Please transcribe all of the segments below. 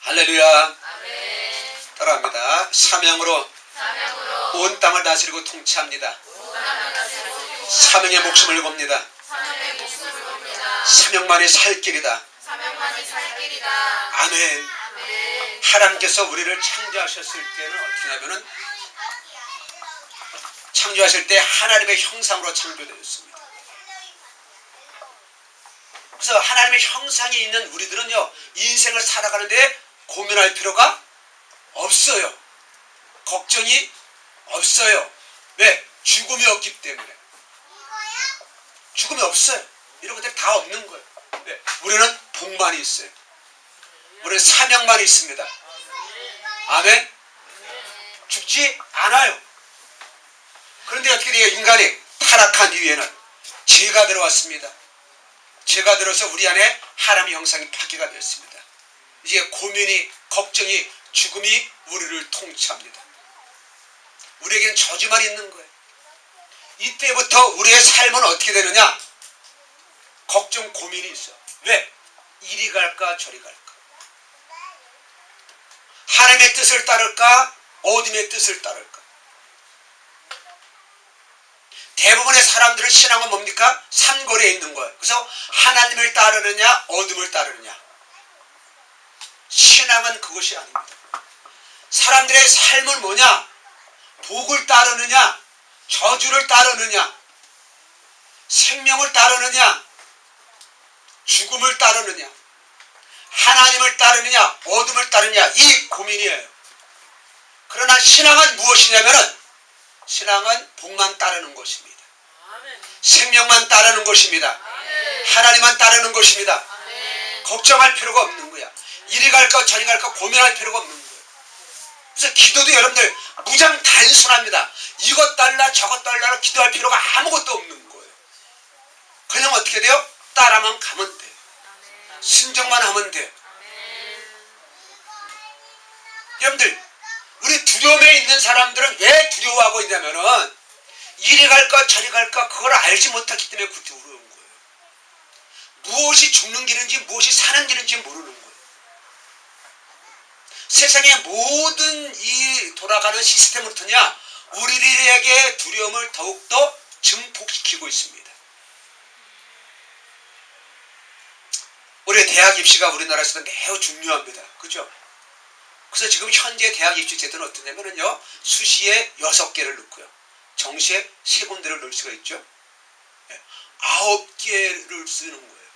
할렐루야. 아멘. 따라합니다. 사명으로 온 땅을 다스리고 통치합니다. 사명의 목숨을 겁니다. 사명만이 살 길이다. 아멘. 하나님께서 우리를 창조하셨을 때는 어떻게 하면은 창조하실 때 하나님의 형상으로 창조되었습니다. 그래서 하나님의 형상이 있는 우리들은요, 인생을 살아가는데 고민할 필요가 없어요. 걱정이 없어요. 왜? 죽음이 없기 때문에. 죽음이 없어요. 이런 것들이 다 없는 거예요. 왜? 우리는 복만이 있어요. 우리는 사명만이 있습니다. 아멘. 죽지 않아요. 그런데 어떻게 돼요? 인간이 타락한 이후에는 죄가 들어왔습니다. 죄가 들어서 우리 안에 하나님의 형상이 파괴가 되었습니다. 이제 고민이, 걱정이, 죽음이 우리를 통치합니다. 우리에게는 저주만 있는 거예요. 이때부터 우리의 삶은 어떻게 되느냐? 걱정, 고민이 있어. 왜? 이리 갈까 저리 갈까? 하나님의 뜻을 따를까? 어둠의 뜻을 따를까? 대부분의 사람들의 신앙은 뭡니까? 산거리에 있는 거예요. 그래서 하나님을 따르느냐 어둠을 따르느냐. 신앙은 그것이 아닙니다. 사람들의 삶은 뭐냐? 복을 따르느냐 저주를 따르느냐, 생명을 따르느냐 죽음을 따르느냐, 하나님을 따르느냐 어둠을 따르느냐, 이 고민이에요. 그러나 신앙은 무엇이냐면은 신앙은 복만 따르는 것입니다. 생명만 따르는 것입니다. 하나님만 따르는 것입니다. 걱정할 필요가 없는 거야. 이리 갈까 저리 갈까 고민할 필요가 없는 거예요. 그래서 기도도 여러분들 무장 단순합니다. 이것 달라 저것 달라 기도할 필요가 아무것도 없는 거예요. 그냥 어떻게 돼요? 따라만 가면 돼요. 순종만 하면 돼요. 여러분들, 우리 두려움에 있는 사람들은 왜 두려워하고 있냐면은 이리 갈까 저리 갈까 그걸 알지 못했기 때문에 그 두려운 거예요. 무엇이 죽는 길인지 무엇이 사는 길인지 모르는 거예요. 세상의 모든 이 돌아가는 시스템으로부터냐 우리들에게 두려움을 더욱더 증폭시키고 있습니다. 올해 대학 입시가 우리나라에서도 매우 중요합니다. 그죠? 그래서 지금 현재 대학 입시 제도는 어떠냐면요, 수시에 6개를 넣고요, 정시에 3군데를 넣을 수가 있죠. 9개를 쓰는 거예요.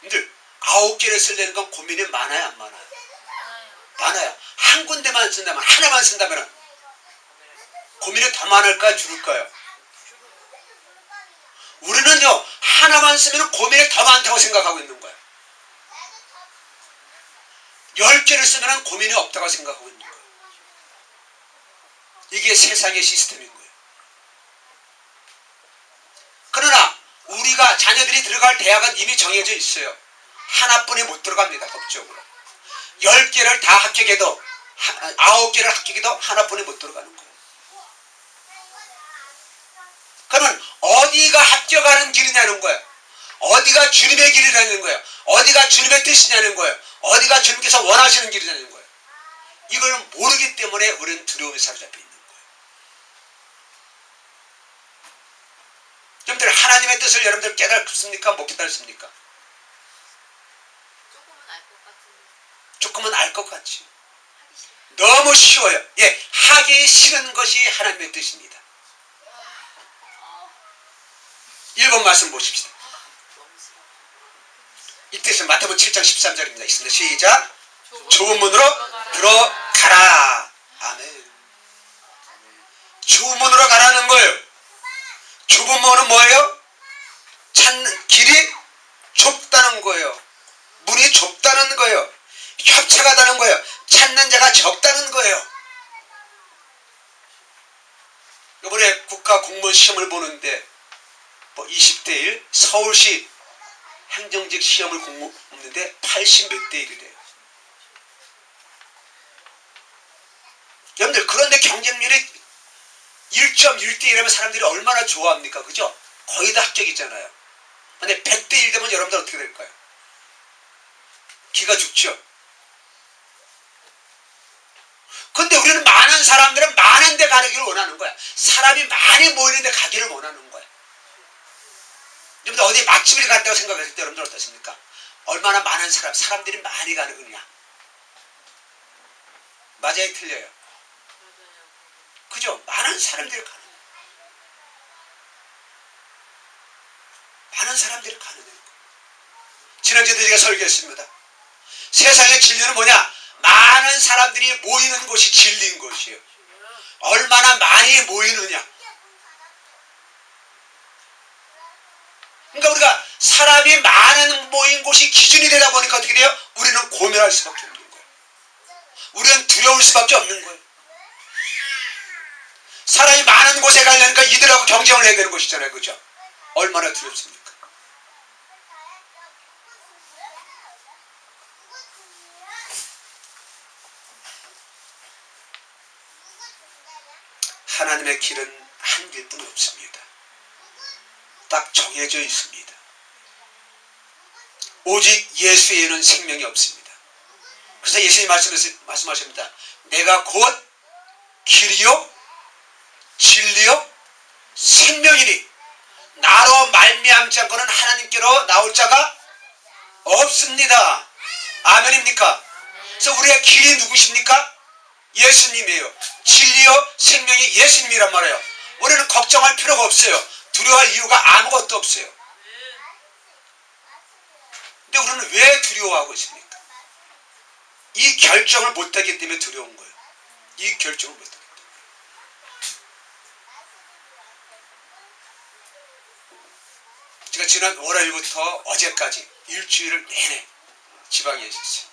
근데 9개를 쓰려는 건 고민이 많아요, 안 많아요? 많아요. 한 군데만 쓴다면, 하나만 쓴다면 고민이 더 많을까요, 줄을까요? 우리는요, 하나만 쓰면 고민이 더 많다고 생각하고 있는 거예요. 10개를 쓰면 고민이 없다고 생각하고 있는 거예요. 이게 세상의 시스템인 거예요. 그러나 우리가 자녀들이 들어갈 대학은 이미 정해져 있어요. 하나뿐이 못 들어갑니다, 법적으로. 10개를 다 합격해도 9개를 합격해도 하나뿐이 못 들어가는 거예요. 그러면 어디가 합격하는 길이냐는 거예요. 어디가 주님의 길이라는 거예요. 어디가 주님의 뜻이냐는 거예요. 어디가 주님께서 원하시는 길이냐는 거예요. 이걸 모르기 때문에 우리는 두려움에 사로잡혀 있는 거예요. 여러분들, 하나님의 뜻을 여러분들 깨달습니까? 못 깨달습니까? 조금은 알 것 같지. 너무 쉬워요. 예, 하기 싫은 것이 하나님의 뜻입니다. 1번 말씀 보십시다. 이 뜻은 마태복음 7장 13절입니다. 있습니다. 시작. 좁은 문으로 들어가라. 아멘. 좁은 문으로 가라는 거예요. 좁은 문은 뭐예요? 찾는 길이 좁다는 거예요. 문이 좁다는 거예요. 협착하다는 거예요. 찾는 자가 적다는 거예요. 이번에 국가 공무원 시험을 보는데 20대 1 서울시 행정직 시험을 보는데 80 몇 대 1이 돼요. 여러분들, 그런데 경쟁률이 1.1대 1하면 사람들이 얼마나 좋아합니까? 그죠? 거의 다 합격이잖아요. 근데 100대 1 되면 여러분들 어떻게 될까요? 기가 죽죠? 사람들은 많은 데 가기를 원하는 거야. 사람이 많이 모이는 데 가기를 원하는 거야. 여러분들 어디 맛집을 간다고 생각했을 때 여러분들 어떻습니까? 얼마나 많은 사람들이 많이 가느냐. 맞아요, 틀려요? 그죠? 많은 사람들이 가는 거야. 많은 사람들이 가는 거야. 지난주에도 제가 설교했습니다. 세상의 진리는 뭐냐? 많은 사람들이 모이는 곳이 진리인 것이에요. 얼마나 많이 모이느냐. 그러니까 우리가 사람이 많은 모인 곳이 기준이 되다 보니까 어떻게 돼요? 우리는 고민할 수밖에 없는 거예요. 우리는 두려울 수밖에 없는 거예요. 사람이 많은 곳에 가려니까 이들하고 경쟁을 해야 되는 것이잖아요. 그죠? 얼마나 두렵습니까? 하나님의 길은 한 길뿐 없습니다. 딱 정해져 있습니다. 오직 예수 외에는 생명이 없습니다. 그래서 예수님이 말씀하십니다. 내가 곧 길이요 진리요 생명이니 나로 말미암지 않고는 하나님께로 나올 자가 없습니다. 아멘입니까? 그래서 우리의 길이 누구십니까? 예수님이에요. 진리요 생명이 예수님이란 말이에요. 우리는 걱정할 필요가 없어요. 두려워할 이유가 아무것도 없어요. 근데 우리는 왜 두려워하고 있습니까? 이 결정을 못하기 때문에 두려운 거예요. 이 결정을 못하기 때문에. 제가 지난 월요일부터 어제까지 일주일을 내내 지방에 있었어요.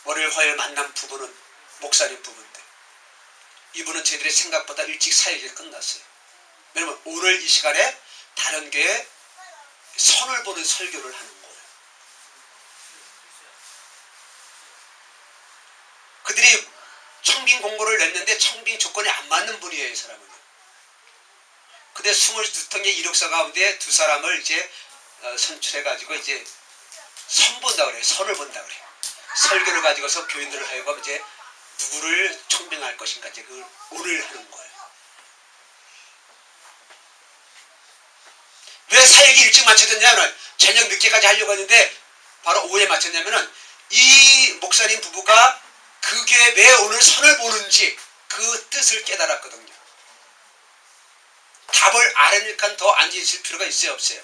월요일 화요일 만난 부부는 목사님 부부인데 이분은 저희들이 생각보다 일찍 사역이 끝났어요. 왜냐면 오늘 이 시간에 다른 교회에 선을 보는 설교를 하는 거예요. 그들이 청빙 공고를 냈는데 청빙 조건이 안 맞는 분이에요. 이 사람은. 근데 22통의 이력서 가운데 두 사람을 이제 선출해가지고 이제 선 본다 그래요. 선을 본다 그래요. 설교를 가지고서 교인들을 하여금 이제 누구를 청빙할 것인가 이제 그걸 오늘 하는 거예요. 왜 사역이 일찍 맞춰졌냐면 저녁 늦게까지 하려고 했는데 바로 오후에 맞췄냐면은 이 목사님 부부가 그 교회에 왜 오늘 선을 보는지 그 뜻을 깨달았거든요. 답을 알으니까 더 앉아있을 필요가 있어요 없어요?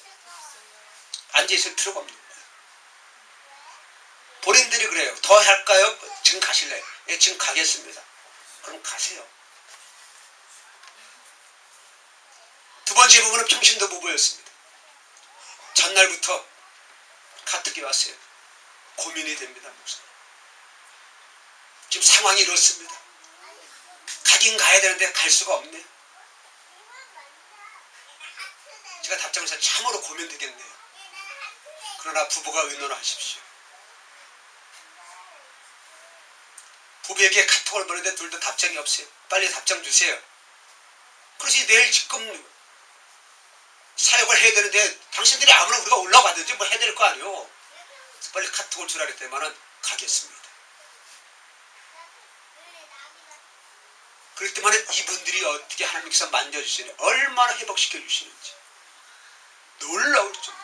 앉아있을 필요가 없는 거예요. 본인들이 그래요. 더 할까요? 지금 가실래요? 예, 지금 가겠습니다. 그럼 가세요. 두 번째 부부는 평신도 부부였습니다. 전날부터 카톡이 왔어요. 고민이 됩니다. 목사님. 지금 상황이 이렇습니다. 가긴 가야 되는데 갈 수가 없네요. 제가 답장해서 참으로 고민되겠네요. 그러나 부부가 의논을 하십시오. 부부에게 카톡을 보내는데 둘도 답장이 없어요. 빨리 답장 주세요. 그렇지 내일 지금 사역을 해야 되는데 당신들이 아무나 우리가 올라가든지 뭐 해야 될 거 아니에요. 빨리 카톡을 주라 그랬더니만은 가겠습니다. 그럴 때만은 이분들이 어떻게 하나님께서 만져주시니 얼마나 회복시켜 주시는지 놀라울 정도.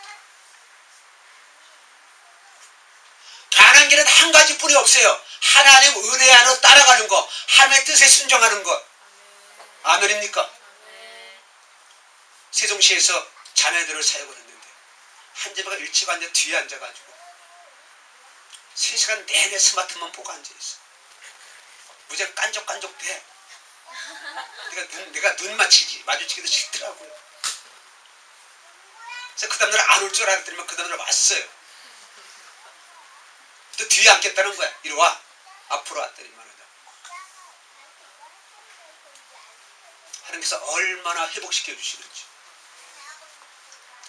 가는 길은 한 가지뿐이 없어요. 하나님 은혜 안으로 따라가는 것, 하나님의 뜻에 순종하는 것. 아멘입니까? 세종시에서 자매들을 사역을 했는데 한 자매가 일찍 앉아 뒤에 앉아가지고 3시간 내내 스마트만 보고 앉아있어. 무지하게 깐족깐족대. 내가 눈 마주치기도 싫더라고요. 그래서 그 다음날 안 올 줄 알았더니 그 다음날 왔어요. 또 뒤에 앉겠다는 거야. 이리 와. 앞으로 왔더니 말이다. 하나님께서 얼마나 회복시켜 주시는지.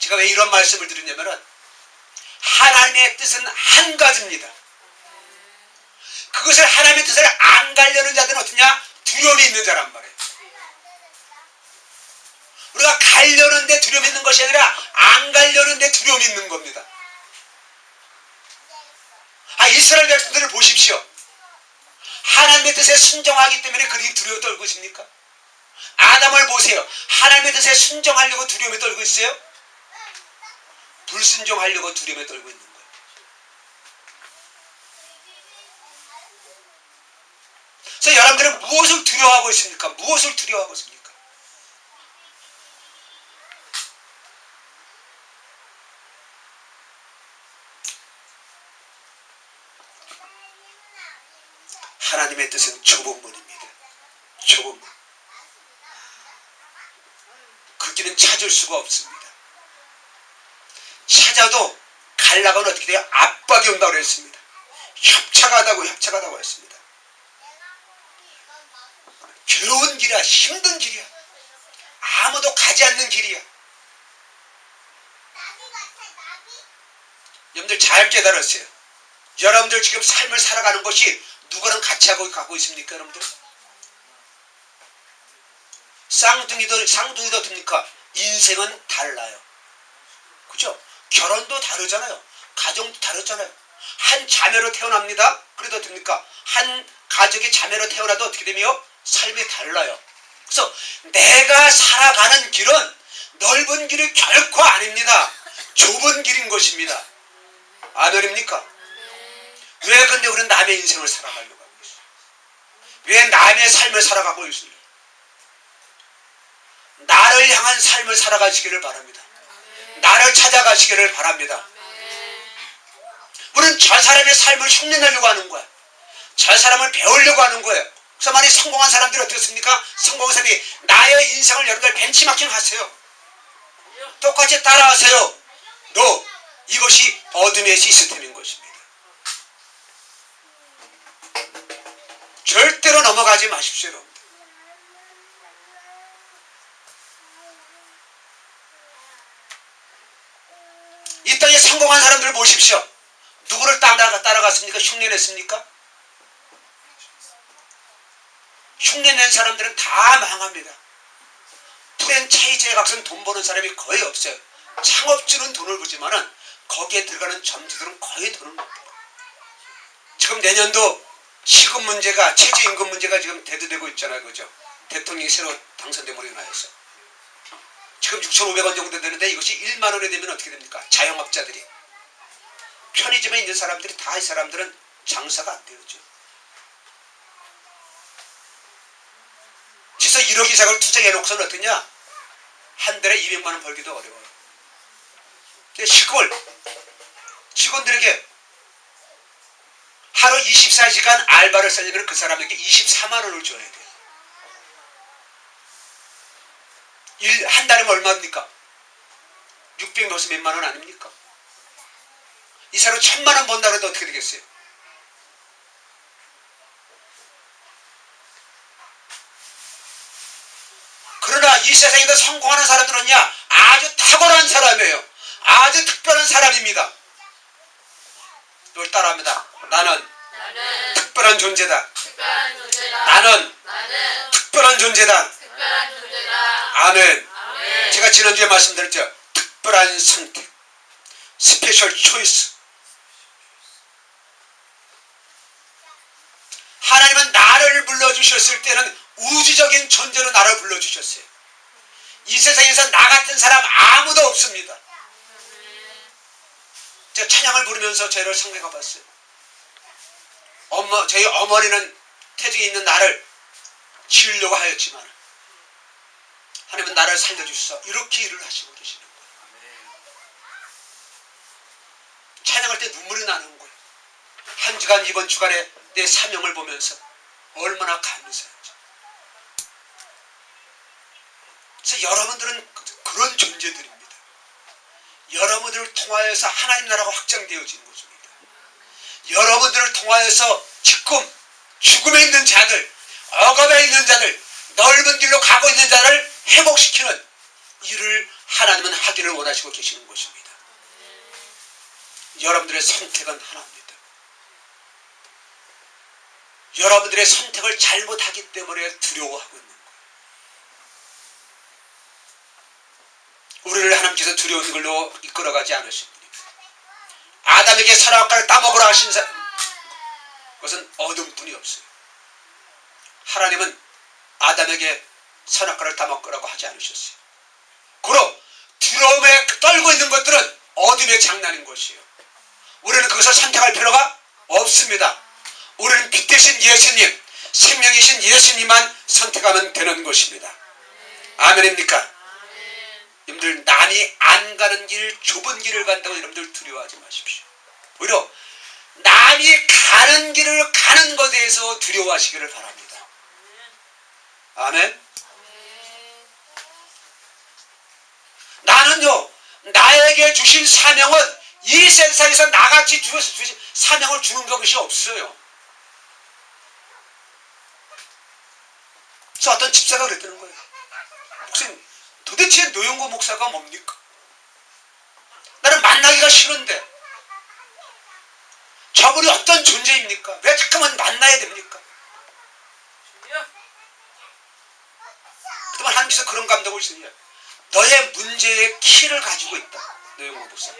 제가 왜 이런 말씀을 드리냐면은 하나님의 뜻은 한 가지입니다. 그것을 하나님의 뜻을 안 가려는 자들은 어떠냐? 두려움이 있는 자란 말이에요. 우리가 가려는데 두려움이 있는 것이 아니라 안 가려는데 두려움이 있는 겁니다. 이스라엘 백성들을 보십시오. 하나님의 뜻에 순종하기 때문에 그들이 두려워 떨고 있습니까? 아담을 보세요. 하나님의 뜻에 순종하려고 두려움에 떨고 있어요? 불순종하려고 두려움에 떨고 있는 거예요. 그래서 여러분들은 무엇을 두려워하고 있습니까? 무엇을 두려워하고 있습니까? 하나님의 뜻은 좁은 문입니다. 좁은 문. 그 길은 찾을 수가 없습니다. 찾아도 갈라가면 어떻게 돼요? 압박이 온다고 그랬습니다. 협착하다고 했습니다. 괴로운 길이야. 힘든 길이야. 아무도 가지 않는 길이야. 여러분들 잘 깨달았어요. 여러분들 지금 삶을 살아가는 것이 누구랑 같이 가고 있습니까? 여러분들? 쌍둥이도 듭니까? 인생은 달라요. 그죠? 결혼도 다르잖아요. 가정도 다르잖아요. 한 자매로 태어납니다. 그래도 됩니까? 한 가족이 자매로 태어나도 어떻게 되며? 삶이 달라요. 그래서 내가 살아가는 길은 넓은 길이 결코 아닙니다. 좁은 길인 것입니다. 아멘입니까? 왜 근데 우리는 남의 인생을 살아가려고 하고 있어요? 왜 남의 삶을 살아가고 있어요? 나를 향한 삶을 살아가시기를 바랍니다. 나를 찾아가시기를 바랍니다. 우리는 저 사람의 삶을 흉내내려고 하는 거야. 저 사람을 배우려고 하는 거예요. 그래서 많이 성공한 사람들이 어떻습니까? 성공한 사람이 나의 인생을 여러분들 벤치마킹 하세요. 똑같이 따라하세요. 이것이 어둠의 시스템인 것입니다. 절대로 넘어가지 마십시오. 여러분들. 이 땅에 성공한 사람들을 보십시오. 누구를 따라갔습니까? 흉내냈습니까? 흉내낸 사람들은 다 망합니다. 프랜차이즈에 가서는 돈 버는 사람이 거의 없어요. 창업주는 돈을 벌지만은 거기에 들어가는 점주들은 거의 돈을 못 벌어요. 지금 내년도 시급 문제가, 최저임금 문제가 지금 대두되고 있잖아요. 그죠? 대통령이 새로 당선되면 인하여서. 지금 6,500원 정도 되는데 이것이 1만 원이 되면 어떻게 됩니까? 자영업자들이. 편의점에 있는 사람들이 다 이 사람들은 장사가 안 되죠. 그래서 1억 이상을 투자해놓고서는 어떠냐? 한 달에 200만 원 벌기도 어려워요. 시골 직원들에게 하루 24시간 알바를 쓰려면 그 사람에게 24만 원을 줘야 돼요. 한 달이면 얼마입니까? 600 넣어서 몇만 원 아닙니까? 이 사람 1,000만 원 번다 그래도 어떻게 되겠어요? 그러나 이 세상에서 성공하는 사람들은요, 아주 탁월한 사람이에요. 아주 특별한 사람입니다. 이걸 따라합니다. 나는 특별한 존재다. 나는 특별한 존재다. 아멘. 제가 지난주에 말씀드렸죠. 특별한 선택. 스페셜 초이스. 하나님은 나를 불러주셨을 때는 우주적인 존재로 나를 불러주셨어요. 이 세상에서 나 같은 사람 아무도 없습니다. 제가 찬양을 부르면서 저희를 상대가 봤어요. 저희 어머니는 태중에 있는 나를 지으려고 하였지만 하나님은 나를 살려주셔서 이렇게 일을 하시고 계시는 거예요. 찬양할 때 눈물이 나는 거예요. 한 주간 이번 주간에 내 사명을 보면서 얼마나 감사한지. 그래서 여러분들은 그런 존재들입니다. 여러분들을 통하여서 하나님 나라가 확장되어지는 것입니다. 여러분들을 통하여서 지금 죽음에 있는 자들, 억압에 있는 자들, 넓은 길로 가고 있는 자를 회복시키는 일을 하나님은 하기를 원하시고 계시는 것입니다. 여러분들의 선택은 하나입니다. 여러분들의 선택을 잘못하기 때문에 두려워하고 있는 거예요. 우리를 하나님께서 두려운 걸로 이끌어가지 않으신 분입니다. 아담에게 선악과를 따먹으라 하신 그것은 어둠뿐이 없어요. 하나님은 아담에게 선악과를 다 먹으라고 하지 않으셨어요. 고로 두려움에 떨고 있는 것들은 어둠의 장난인 것이에요. 우리는 그것을 선택할 필요가 없습니다. 우리는 빛 대신 예수님, 생명이신 예수님만 선택하면 되는 것입니다. 아멘입니까? 여러분들 남이 안 가는 길, 좁은 길을 간다고 여러분들 두려워하지 마십시오. 오히려 남이 가는 길을 가는 것에 대해서 두려워하시기를 바랍니다. 아멘. 나는요, 나에게 주신 사명은 이 세상에서 나같이 주신 사명을 주는 것이 없어요. 그래서 어떤 집사가 그랬다는 거예요. 목사님, 도대체 노영구 목사가 뭡니까? 나는 만나기가 싫은데 저분이 어떤 존재입니까? 왜 자꾸만 만나야 됩니까? 그동안 하나님께서 그런 감동을 주시냐? 너의 문제의 키를 가지고 있다. 노영구 목사.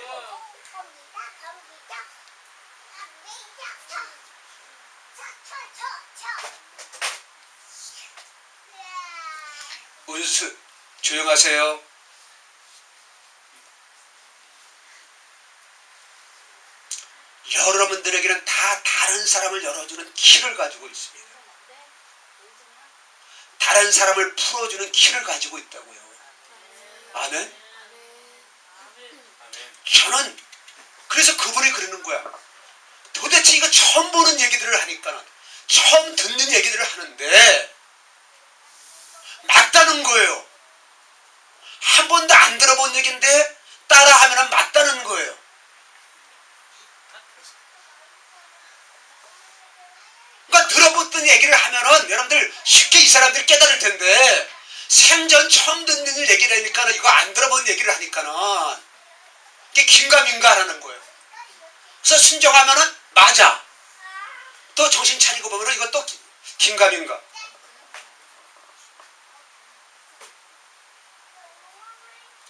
은수, 조용하세요. 여러분들에게는 다 다른 사람을 열어주는 키를 가지고 있습니다. 다른 사람을 풀어주는 키를 가지고 있다고요. 아멘? 저는 그래서 그분이 그러는 거야. 도대체 이거 처음 보는 얘기들을 하니까 처음 듣는 얘기들을 하는데 맞다는 거예요. 한 번도 안 들어본 얘기인데 따라하면 맞다는 거예요. 그러니까 들어봤던 얘기를 하면은 여러분들 쉽게 이 사람들이 깨달을 텐데 생전 처음 듣는 얘기를 하니까 이거 안 들어본 얘기를 하니까는 이게 긴가민가 하는 거예요. 그래서 순종하면은 맞아. 또 정신 차리고 보면은 이것도 긴가민가.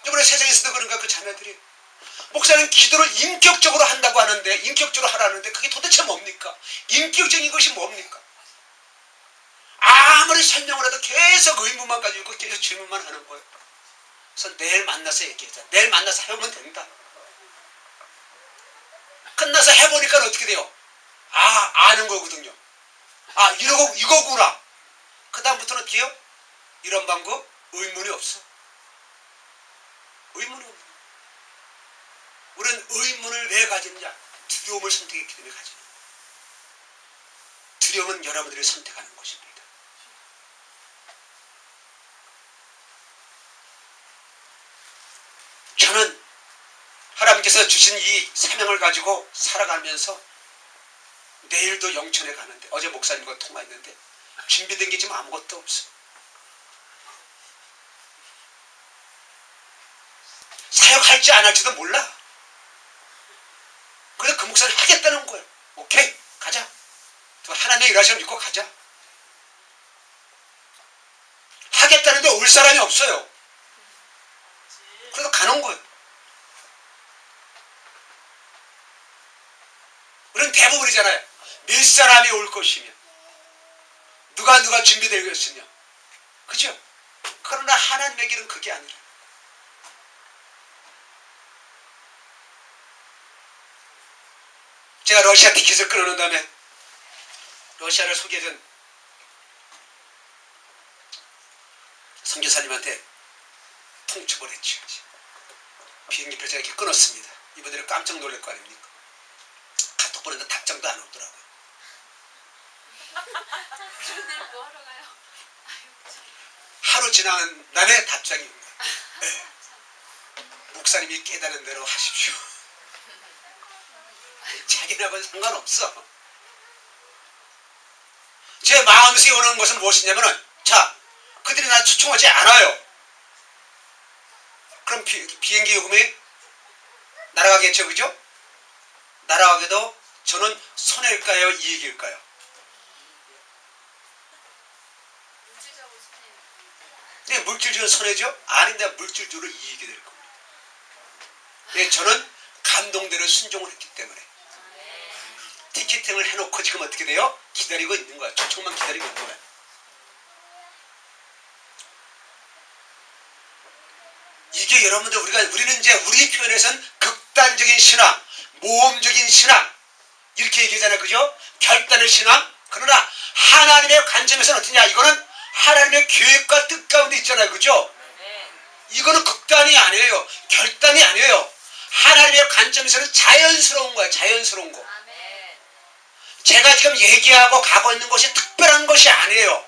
이번에 세상에서도 그런가 그 자매들이 목사님 기도를 인격적으로 한다고 하는데 인격적으로 하라는데 그게 도대체 뭡니까? 인격적인 것이 뭡니까? 아무리 설명을 해도 계속 의문만 가지고 계속 질문만 하는 거예요. 그래서 내일 만나서 얘기하자. 내일 만나서 해보면 된다. 끝나서 해보니까 어떻게 돼요? 아, 아는 거거든요. 아, 이거구나. 그 다음부터는 어떻게 해요? 이런 방법 의문이 없어. 의문이 없는 거예요. 우리는 의문을 왜 가지느냐? 두려움을 선택했기 때문에 가지는 거예요. 두려움은 여러분들이 선택하는 것입니다. 저는 하나님께서 주신 이 사명을 가지고 살아가면서 내일도 영천에 가는데 어제 목사님과 통화했는데 준비된 게 지금 아무것도 없어. 사역할지 안 할지도 몰라. 그래서 그 목사님 하겠다는 거예요. 오케이, 가자. 하나님 일하시면 믿고 가자. 하겠다는데 올 사람이 없어요. 그래서 가는 거예요. 우리는 대부분이잖아요. 몇 사람이 올 것이며 누가 준비되겠으며, 그죠? 그러나 하나님의 길은 그게 아니라 제가 러시아 티켓을 끊어놓은 다음에 러시아를 소개해준 선교사님한테 통첩을 했죠. 비행기표 제가 이렇게 끊었습니다. 이분들이 깜짝 놀랄 거 아닙니까? 카톡 보냈는데 답장도 안 오더라고요. 뭐 하러 가요? 하루 지나는 날에 답장이 온 거예요. 네. 목사님이 깨달은 대로 하십시오. 자기하고는 상관없어. 제 마음속에 오는 것은 무엇이냐면은, 자, 그들이 나 초청하지 않아요. 그럼 비행기 요금이 날아가겠죠, 그죠? 날아가게도 저는 손해일까요, 이익일까요? 물질적으로 손해. 네, 물질적으로 손해죠? 아닌데 물질적으로 이익이 될 겁니다. 네, 저는 감동대로 순종을 했기 때문에. 티켓팅을 해놓고 지금 어떻게 돼요? 기다리고 있는 거야. 초청만 기다리고 있는 거야. 이게 여러분들 우리는 이제 우리 표현에서는 극단적인 신앙, 모험적인 신앙 이렇게 얘기하잖아요. 그죠? 결단의 신앙. 그러나 하나님의 관점에서는 어떠냐? 이거는 하나님의 계획과 뜻 가운데 있잖아요. 그죠? 이거는 극단이 아니에요. 결단이 아니에요. 하나님의 관점에서는 자연스러운 거야. 자연스러운 거. 제가 지금 얘기하고 가고 있는 것이 특별한 것이 아니에요.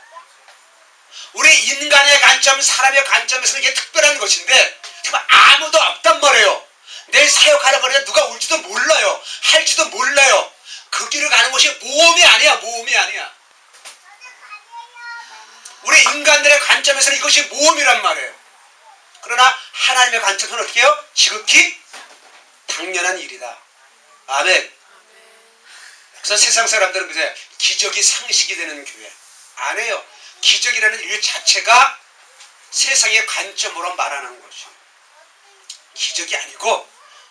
우리 인간의 관점, 사람의 관점에서는 이게 특별한 것인데 지금 아무도 없단 말이에요. 내일 사역하려고 그러는데 누가 올지도 몰라요. 할지도 몰라요. 그 길을 가는 것이 모험이 아니야. 모험이 아니야. 우리 인간들의 관점에서는 이것이 모험이란 말이에요. 그러나 하나님의 관점에서는 어떻게 해요? 지극히 당연한 일이다. 아멘. 그래서 세상 사람들은 그제 기적이 상식이 되는 교회 안 해요. 기적이라는 일 자체가 세상의 관점으로 말하는 것이에요. 기적이 아니고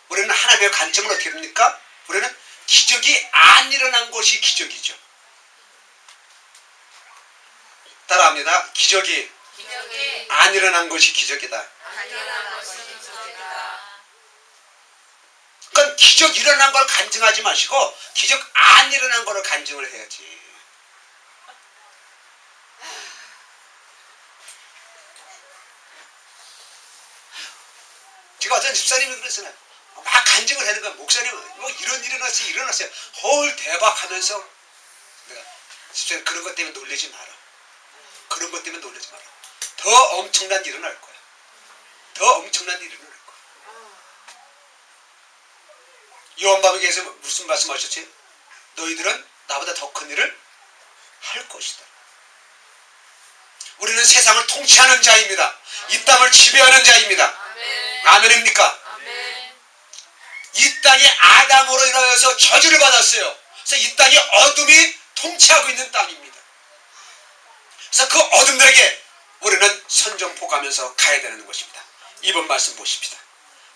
우리는 하나님의 관점은 어떻게 됩니까? 우리는 기적이 안 일어난 것이 기적이죠. 따라합니다. 기적이 안 일어난 것이 기적이다. 그러니까 기적 일어난 걸 간증하지 마시고 기적 안 일어난 거를 간증을 해야지. 제가 어떤 집사님이 그랬잖아요. 막 간증을 하는 거야. 목사님은 뭐 이런 일이 일어났어요. 헐 대박 하면서 내가 집사님 그런 것 때문에 놀라지 마라. 그런 것 때문에 놀라지 마라. 더 엄청난 일이 일어날 거야. 더 엄청난 일이 일어날 거야. 요한복음에서 무슨 말씀하셨지? 너희들은 나보다 더 큰 일을 할 것이다. 우리는 세상을 통치하는 자입니다. 이 땅을 지배하는 자입니다. 아멘입니까? 이 땅이 아담으로 인하여서 저주를 받았어요. 그래서 이 땅이 어둠이 통치하고 있는 땅입니다. 그래서 그 어둠들에게 우리는 선전포고하면서 가야 되는 것입니다. 이번 말씀 보십시다.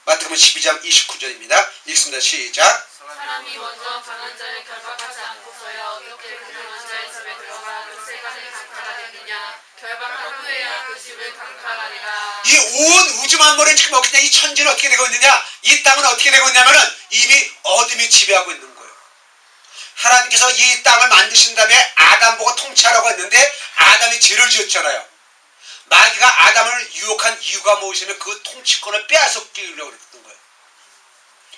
마태복음 12장 29절입니다. 읽습니다. 시작. 사람이 먼저 강한 자를 결박하지 않고서야 어떻게 그 강한 자의 집에 들어가 그 세간의 강탈가 되느냐. 결박한 후에야 그 집을 강탈하리라. 이 온 우주 만물은 지금 어떻게 이 천지는 어떻게 되고 있느냐? 이 땅은 어떻게 되고 있냐면은 이미 어둠이 지배하고 있는 거예요. 하나님께서 이 땅을 만드신 다음에 아담 보고 통치하라고 했는데 아담이 죄를 지었잖아요. 마귀가 아담을 유혹한 이유가 무엇이냐면 그 통치권을 빼앗기려고 했던 거예요.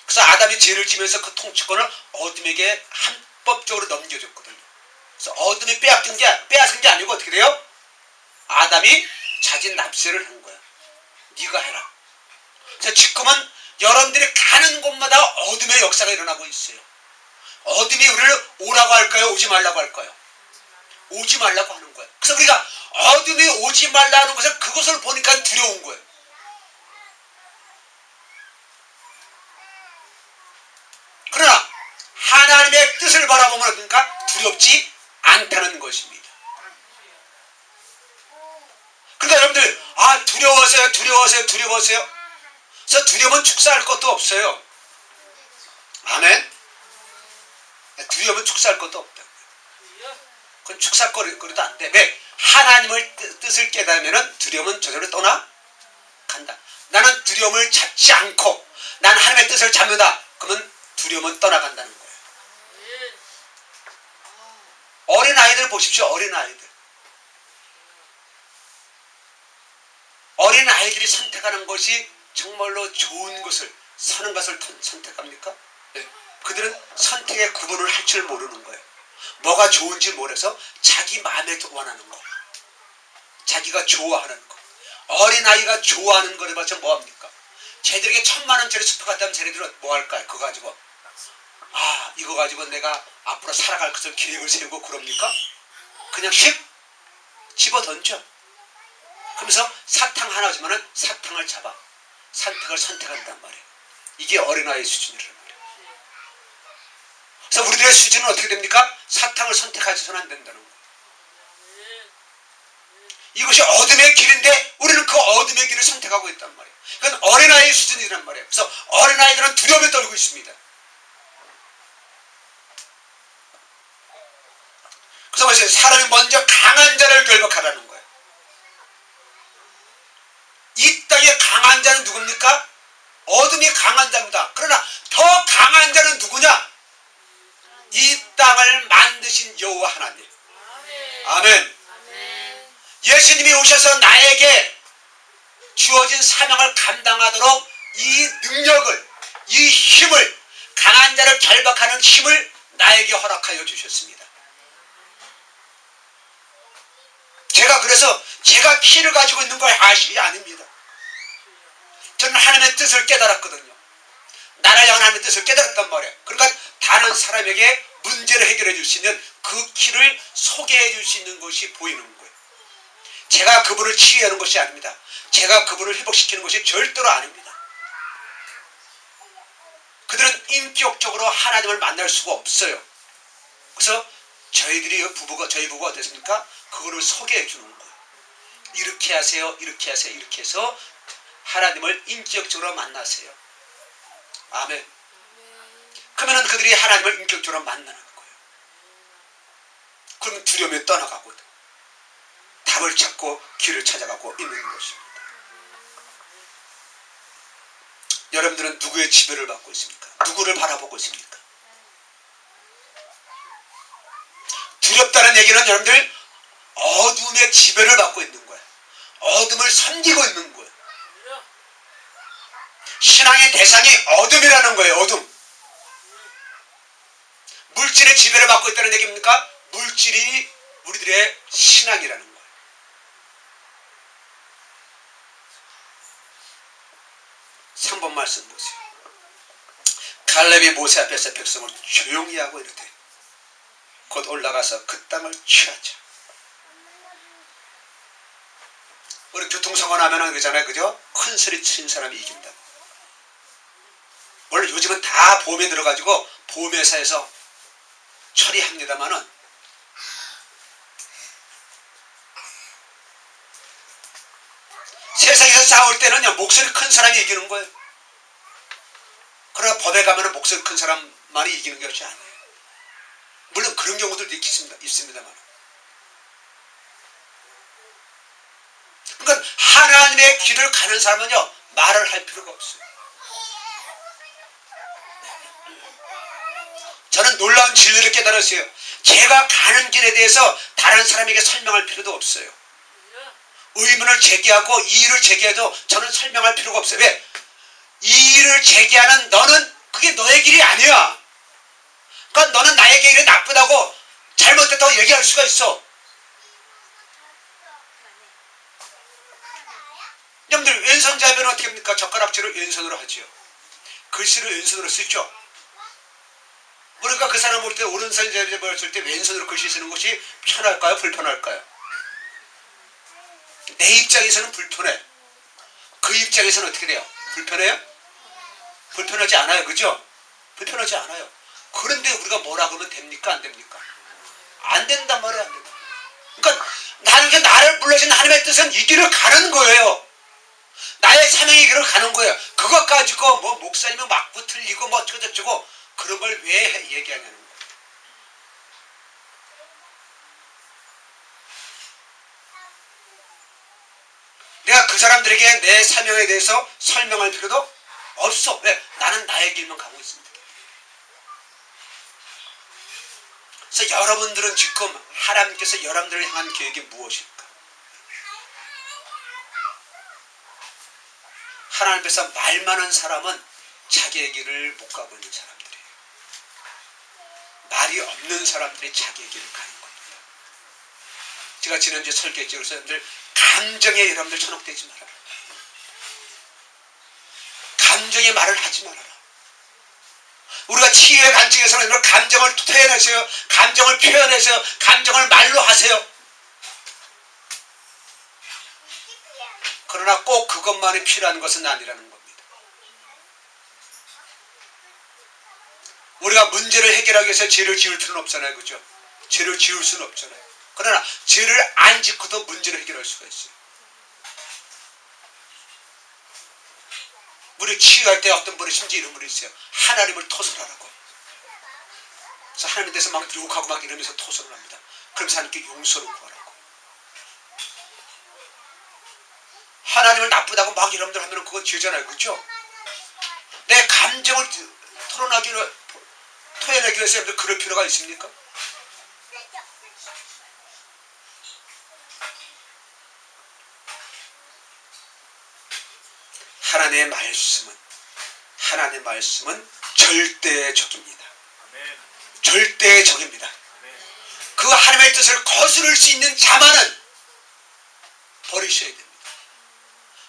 그래서 아담이 죄를 지면서 그 통치권을 어둠에게 합법적으로 넘겨줬거든요. 그래서 어둠이 빼앗긴 게 아니고 어떻게 돼요? 아담이 자진 납세를 한 거야. 네가 해라. 그래서 지금은 여러분들이 가는 곳마다 어둠의 역사가 일어나고 있어요. 어둠이 우리를 오라고 할까요? 오지 말라고 할까요? 오지 말라고 하는 거예요. 그래서 우리가 어둠이 오지 말라는 것을 그것을 보니까 두려운 거예요. 그러나 하나님의 뜻을 바라보면 어떨까? 두렵지 않다는 것입니다. 그러니까 여러분들 두려워하세요. 그래서 두려우면 축사할 것도 없어요. 아멘. 두려우면 축사할 것도 없다. 그건 축사거리도 안 돼. 왜? 하나님의 뜻을 깨달으면 두려움은 저절로 떠나간다. 나는 두려움을 잡지 않고 난 하나님의 뜻을 잡는다. 그러면 두려움은 떠나간다는 거예요. 어린아이들 보십시오. 어린아이들이 선택하는 것이 정말로 좋은 것을 사는 것을 선택합니까? 네. 그들은 선택의 구분을 할 줄 모르는 거예요. 뭐가 좋은지 모르서 자기 마음에 원하는 거, 자기가 좋아하는 거. 어린아이가 좋아하는 거를 봐서 뭐합니까? 쟤들에게 1000만원짜리 스프 갖다 하면 쟤네들은 뭐 할까요? 그거 가지고 이거 가지고 내가 앞으로 살아갈 것을 계획을 세우고 그럽니까? 그냥 휙 집어 던져. 그러면서 사탕 하나 주면은 사탕을 잡아 선택한단 말이에요. 이게 어린아이의 수준이란 말이에요. 그래서 우리들의 수준은 어떻게 됩니까? 사탕을 선택하셔서는 안 된다는 거예요. 이것이 어둠의 길인데 우리는 그 어둠의 길을 선택하고 있단 말이에요. 그건 어린아이의 수준이란 말이에요. 그래서 어린아이들은 두려움에 떨고 있습니다. 보세요. 사람이 먼저 강한 자를 결박하라는 거예요. 이 땅에 강한 자는 누굽니까? 어둠이 강한 자입니다. 그러나 더 강한 자는 누구냐? 이 땅을 만드신 여호와 하나님. 아멘. 예수님이 오셔서 나에게 주어진 사명을 감당하도록 이 능력을, 이 힘을, 강한 자를 결박하는 힘을 나에게 허락하여 주셨습니다. 그래서 제가 키를 가지고 있는 걸 아시지 아닙니다. 저는 하나님의 뜻을 깨달았거든요. 나라의 하나님의 뜻을 깨달았단 말이에요. 그러니까 다른 사람에게 문제를 해결해 줄 수 있는 그 키를 소개해 줄 수 있는 것이 보이는 거예요. 제가 그분을 치유하는 것이 아닙니다. 제가 그분을 회복시키는 것이 절대로 아닙니다. 그들은 인격적으로 하나님을 만날 수가 없어요. 그래서 저희 부부가 어땠습니까? 그거를 소개해 주는 거예요. 이렇게 하세요, 이렇게 하세요, 이렇게 해서 하나님을 인격적으로 만나세요. 아멘. 그러면 그들이 하나님을 인격적으로 만나는 거예요. 그러면 두려움이 떠나가고 답을 찾고 길을 찾아가고 있는 것입니다. 여러분들은 누구의 지배를 받고 있습니까? 누구를 바라보고 있습니까? 두렵다는 얘기는 여러분들 어둠의 지배를 받고 있는 거예요. 어둠을 섬기고 있는 거예요. 신앙의 대상이 어둠이라는 거예요. 어둠. 물질의 지배를 받고 있다는 얘기입니까? 물질이 우리들의 신앙이라는 거예요. 3번 말씀 보세요. 갈렙이 모세 앞에서 백성을 조용히 하고 이르되 곧 올라가서 그 땅을 취하자. 우리 교통사고 나면 그러잖아요. 그죠? 큰 소리 친 사람이 이긴다. 물론 요즘은 다 보험에 들어가지고 보험회사에서 처리합니다만은 세상에서 싸울 때는요 목소리 큰 사람이 이기는 거예요. 그러나 법에 가면 목소리 큰 사람만이 이기는 것이 아니에요. 물론 그런 경우들도 있습니다만. 그러니까 하나님의 길을 가는 사람은요 말을 할 필요가 없어요. 저는 놀라운 진리를 깨달았어요. 제가 가는 길에 대해서 다른 사람에게 설명할 필요도 없어요. 의문을 제기하고 이의를 제기해도 저는 설명할 필요가 없어요. 왜? 이의를 제기하는 너는 그게 너의 길이 아니야. 그러니까 너는 나의 길이 나쁘다고 잘못됐다고 얘기할 수가 있어. 여러분들 왼손잡이는 어떻게 합니까? 젓가락질을 왼손으로 하지요. 글씨를 왼손으로 쓰죠. 우리가 그 사람 볼 때 오른손잡이를 쓸 때 왼손으로 글씨 쓰는 것이 편할까요? 불편할까요? 내 입장에서는 불편해. 그 입장에서는 어떻게 돼요? 불편해요? 불편하지 않아요. 그죠? 불편하지 않아요. 그런데 우리가 뭐라 그러면 됩니까? 안 됩니까? 안 된단 말이에요. 안 된다. 그러니까 나를 불러신 하나님의 뜻은 이 길을 가는 거예요. 나의 사명의 길을 가는 거예요. 그것 가지고 뭐 목사님은 맞고 틀리고 뭐 어쩌고저쩌고 그런 걸 왜 얘기하냐는 거예요. 내가 그 사람들에게 내 사명에 대해서 설명할 필요도 없어. 왜? 나는 나의 길만 가고 있습니다. 그래서 여러분들은 지금 하나님께서 여러분들을 향한 계획이 무엇일까? 하나님께서 말 많은 사람은 자기의 길을 못 가고 있는 사람들이에요. 말이 없는 사람들이 자기의 길을 가는 겁니다. 제가 지난주에 설교했죠. 그래서 여러분들 감정에 여러분들 현혹되지 말아라. 감정의 말을 하지 말아라. 우리가 치유의 관점에서는 여러분 감정을 표현하세요. 감정을 표현해서 감정을 말로 하세요. 그러나 꼭 그것만이 필요한 것은 아니라는 겁니다. 우리가 문제를 해결하기 위해서 죄를 지을 필요는 없잖아요. 그죠? 죄를 지을 수는 없잖아요. 그러나 죄를 안 짓고도 문제를 해결할 수가 있어요. 우리 치유할 때 어떤 분이 심지어 이런 분이 있어요. 하나님을 토설하라고. 그래서 하나님에 대해서 막 욕하고 막 이러면서 토설을 합니다. 그러면서 하나님께 용서를 구하라고. 하나님을 나쁘다고 막 여러분들 하면 그거 죄잖아요. 그렇죠? 내 감정을 토해내기 위해서 여러분들 그럴 필요가 있습니까? 하나님의 말씀은 절대적입니다. 절대적입니다. 그 하나님의 뜻을 거스를 수 있는 자만은 버리셔야 됩니다.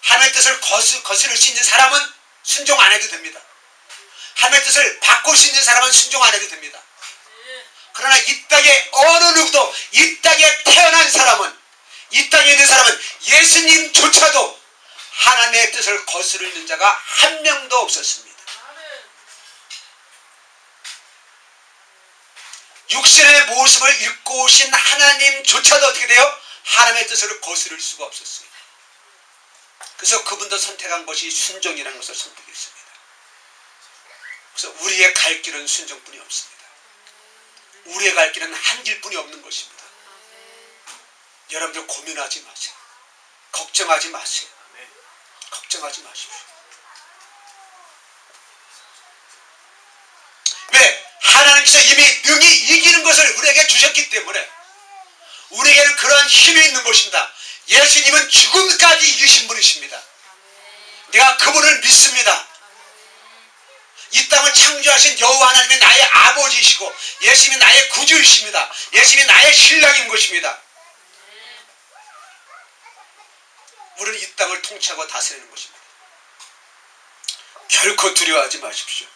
하나님의 뜻을 거스를 수 있는 사람은 순종 안 해도 됩니다. 하나님의 뜻을 바꿀 수 있는 사람은 순종 안 해도 됩니다. 그러나 이 땅에 어느 누구도, 이 땅에 태어난 사람은, 이 땅에 있는 사람은 예수님조차도 하나님의 뜻을 거스르는 자가 한 명도 없었습니다. 육신의 모습을 입고 오신 하나님조차도 어떻게 돼요? 하나님의 뜻을 거스를 수가 없었어요. 그래서 그분도 선택한 것이 순종이라는 것을 선택했습니다. 그래서 우리의 갈 길은 순종뿐이 없습니다. 우리의 갈 길은 한 길뿐이 없는 것입니다. 여러분들 고민하지 마세요. 걱정하지 마세요. 걱정하지 마십시오. 왜? 하나님께서 이미 능히 이기는 것을 우리에게 주셨기 때문에 우리에게는 그러한 힘이 있는 것입니다. 예수님은 죽음까지 이기신 분이십니다. 내가 그분을 믿습니다. 이 땅을 창조하신 여호와 하나님이 나의 아버지이시고 예수님이 나의 구주이십니다. 예수님이 나의 신랑인 것입니다. 우리는 이 땅을 통치하고 다스리는 것입니다. 결코 두려워하지 마십시오.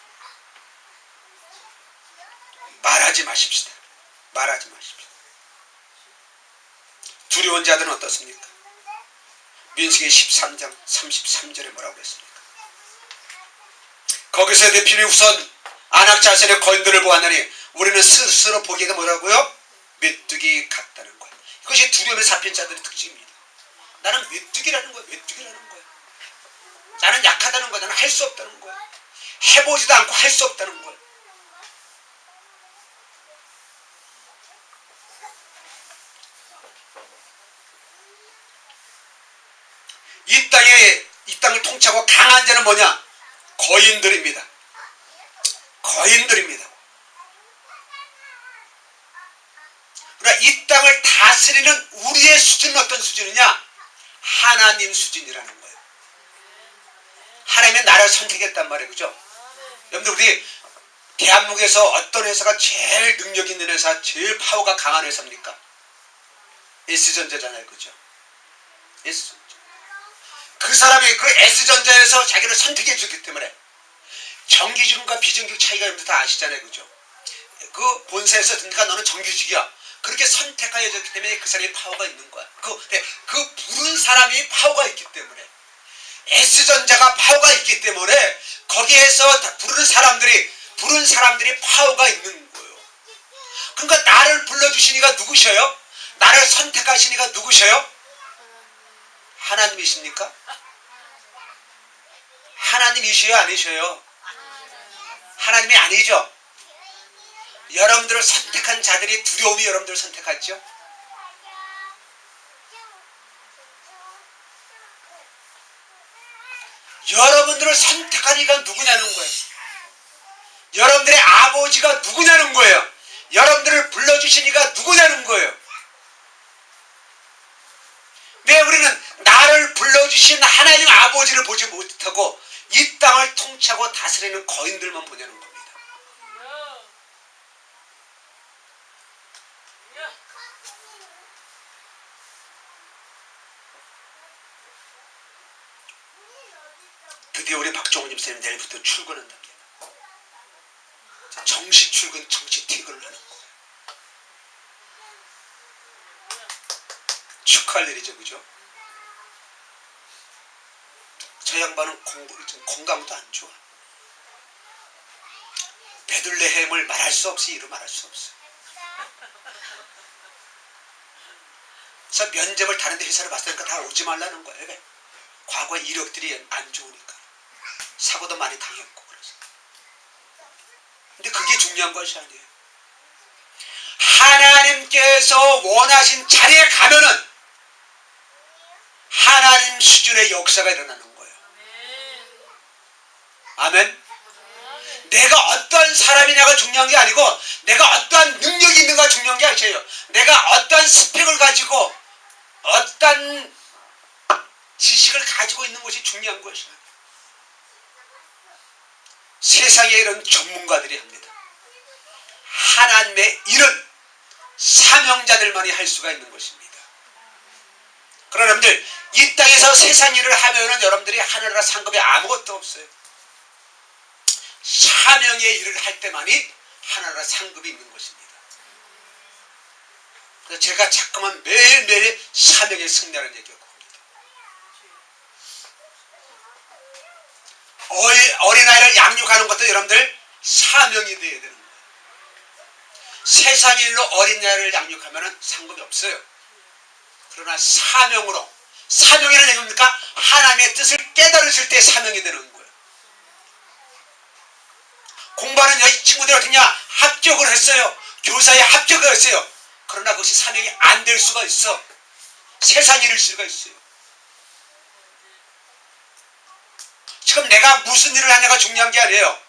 말하지 마십시다. 말하지 마십시오. 두려운 자들은 어떻습니까? 민수기 13장 33절에 뭐라고 그랬습니까? 거기서 대표이 우선 안악자손의 거인들을 보았느니 우리는 스스로 보기에도 뭐라고요? 메뚜기 같다는 거예요. 이것이 두려움에 잡힌 자들의 특징입니다. 나는 메뚜기라는 거예요. 메뚜기라는 거예요. 나는 약하다는 거예요. 나는 할 수 없다는 거예요. 해보지도 않고 할 수 없다는 거예요. 이 땅을 통치하고 강한 자는 뭐냐? 거인들입니다. 거인들입니다. 그러나 이 땅을 다스리는 우리의 수준은 어떤 수준이냐? 하나님 수준이라는 거예요. 하나님의 나라를 선택했단 말이에요. 그죠? 여러분들 우리 대한민국에서 어떤 회사가 제일 능력 있는 회사, 제일 파워가 강한 회사입니까? S전자잖아요. 그죠? S전자. 그 사람이 그 S전자에서 자기를 선택해 주기 때문에 정규직과 비정규직 차이가 여러분들 다 아시잖아요. 그죠? 그 본사에서 듣니까 너는 정규직이야. 그렇게 선택하여 줬기 때문에 그 사람이 파워가 있는 거야. 그 부른 사람이 파워가 있기 때문에 S전자가 파워가 있기 때문에 거기에서 부른 사람들이 파워가 있는 거예요. 그러니까 나를 불러주신 이가 누구셔요? 나를 선택하신 이가 누구셔요? 하나님이십니까? 하나님이셔요? 아니셔요? 하나님이 아니죠? 여러분들을 선택한 자들이 두려움이 여러분들을 선택하죠? 여러분들을 선택한 이가 누구냐는 거예요. 여러분들의 아버지가 누구냐는 거예요. 여러분들을 불러주신 이가 누구냐는 거예요. 왜 우리는 나를 불러주신 하나님 아버지를 보지 못하고 이 땅을 통치하고 다스리는 거인들만 보냐는 겁니다. 드디어 우리 박종훈 집사님 내일부터 출근한답니다. 정시 출근, 정시 퇴근을 하는 거예요. 축하할 일이죠. 그죠? 저 양반은 건강도 안 좋아. 베들레헴을 말할 수 없이 이루 말할 수 없어. 그래서 면접을 다른데 회사를 봤으니까 다 오지 말라는 거예요. 왜? 과거에 이력들이 안 좋으니까. 사고도 많이 당했고 그래서. 근데 그게 중요한 것이 아니에요. 하나님께서 원하신 자리에 가면은 하나님 수준의 역사가 일어나는 거예요. 아멘. 내가 어떤 사람이냐가 중요한 게 아니고 내가 어떠한 능력이 있는가 중요한 게 아니에요. 내가 어떤 스펙을 가지고 어떤 지식을 가지고 있는 것이 중요한 것이에요. 세상에 이런 전문가들이 합니다. 하나님의 일은 사명자들만이 할 수가 있는 것입니다. 그러나 여러분들 이 땅에서 세상 일을 하면은 여러분들이 하늘나라 상급이 아무것도 없어요. 사명의 일을 할 때만이 하늘나라 상급이 있는 것입니다. 그래서 제가 자꾸만 매일매일 사명의 승리라는 얘기를 합니다. 어린아이를 양육하는 것도 여러분들 사명이 되어야 되는 거예요. 세상 일로 어린아이를 양육하면 상급이 없어요. 그러나 사명으로, 사명이라는 얘기 뭡니까? 하나님의 뜻을 깨달으실 때 사명이 되는 거예요. 공부하는 이 친구들 어떻냐? 합격을 했어요. 교사에 합격을 했어요. 그러나 그것이 사명이 안 될 수가 있어. 세상 일일 수가 있어요. 지금 내가 무슨 일을 하냐가 중요한 게 아니에요.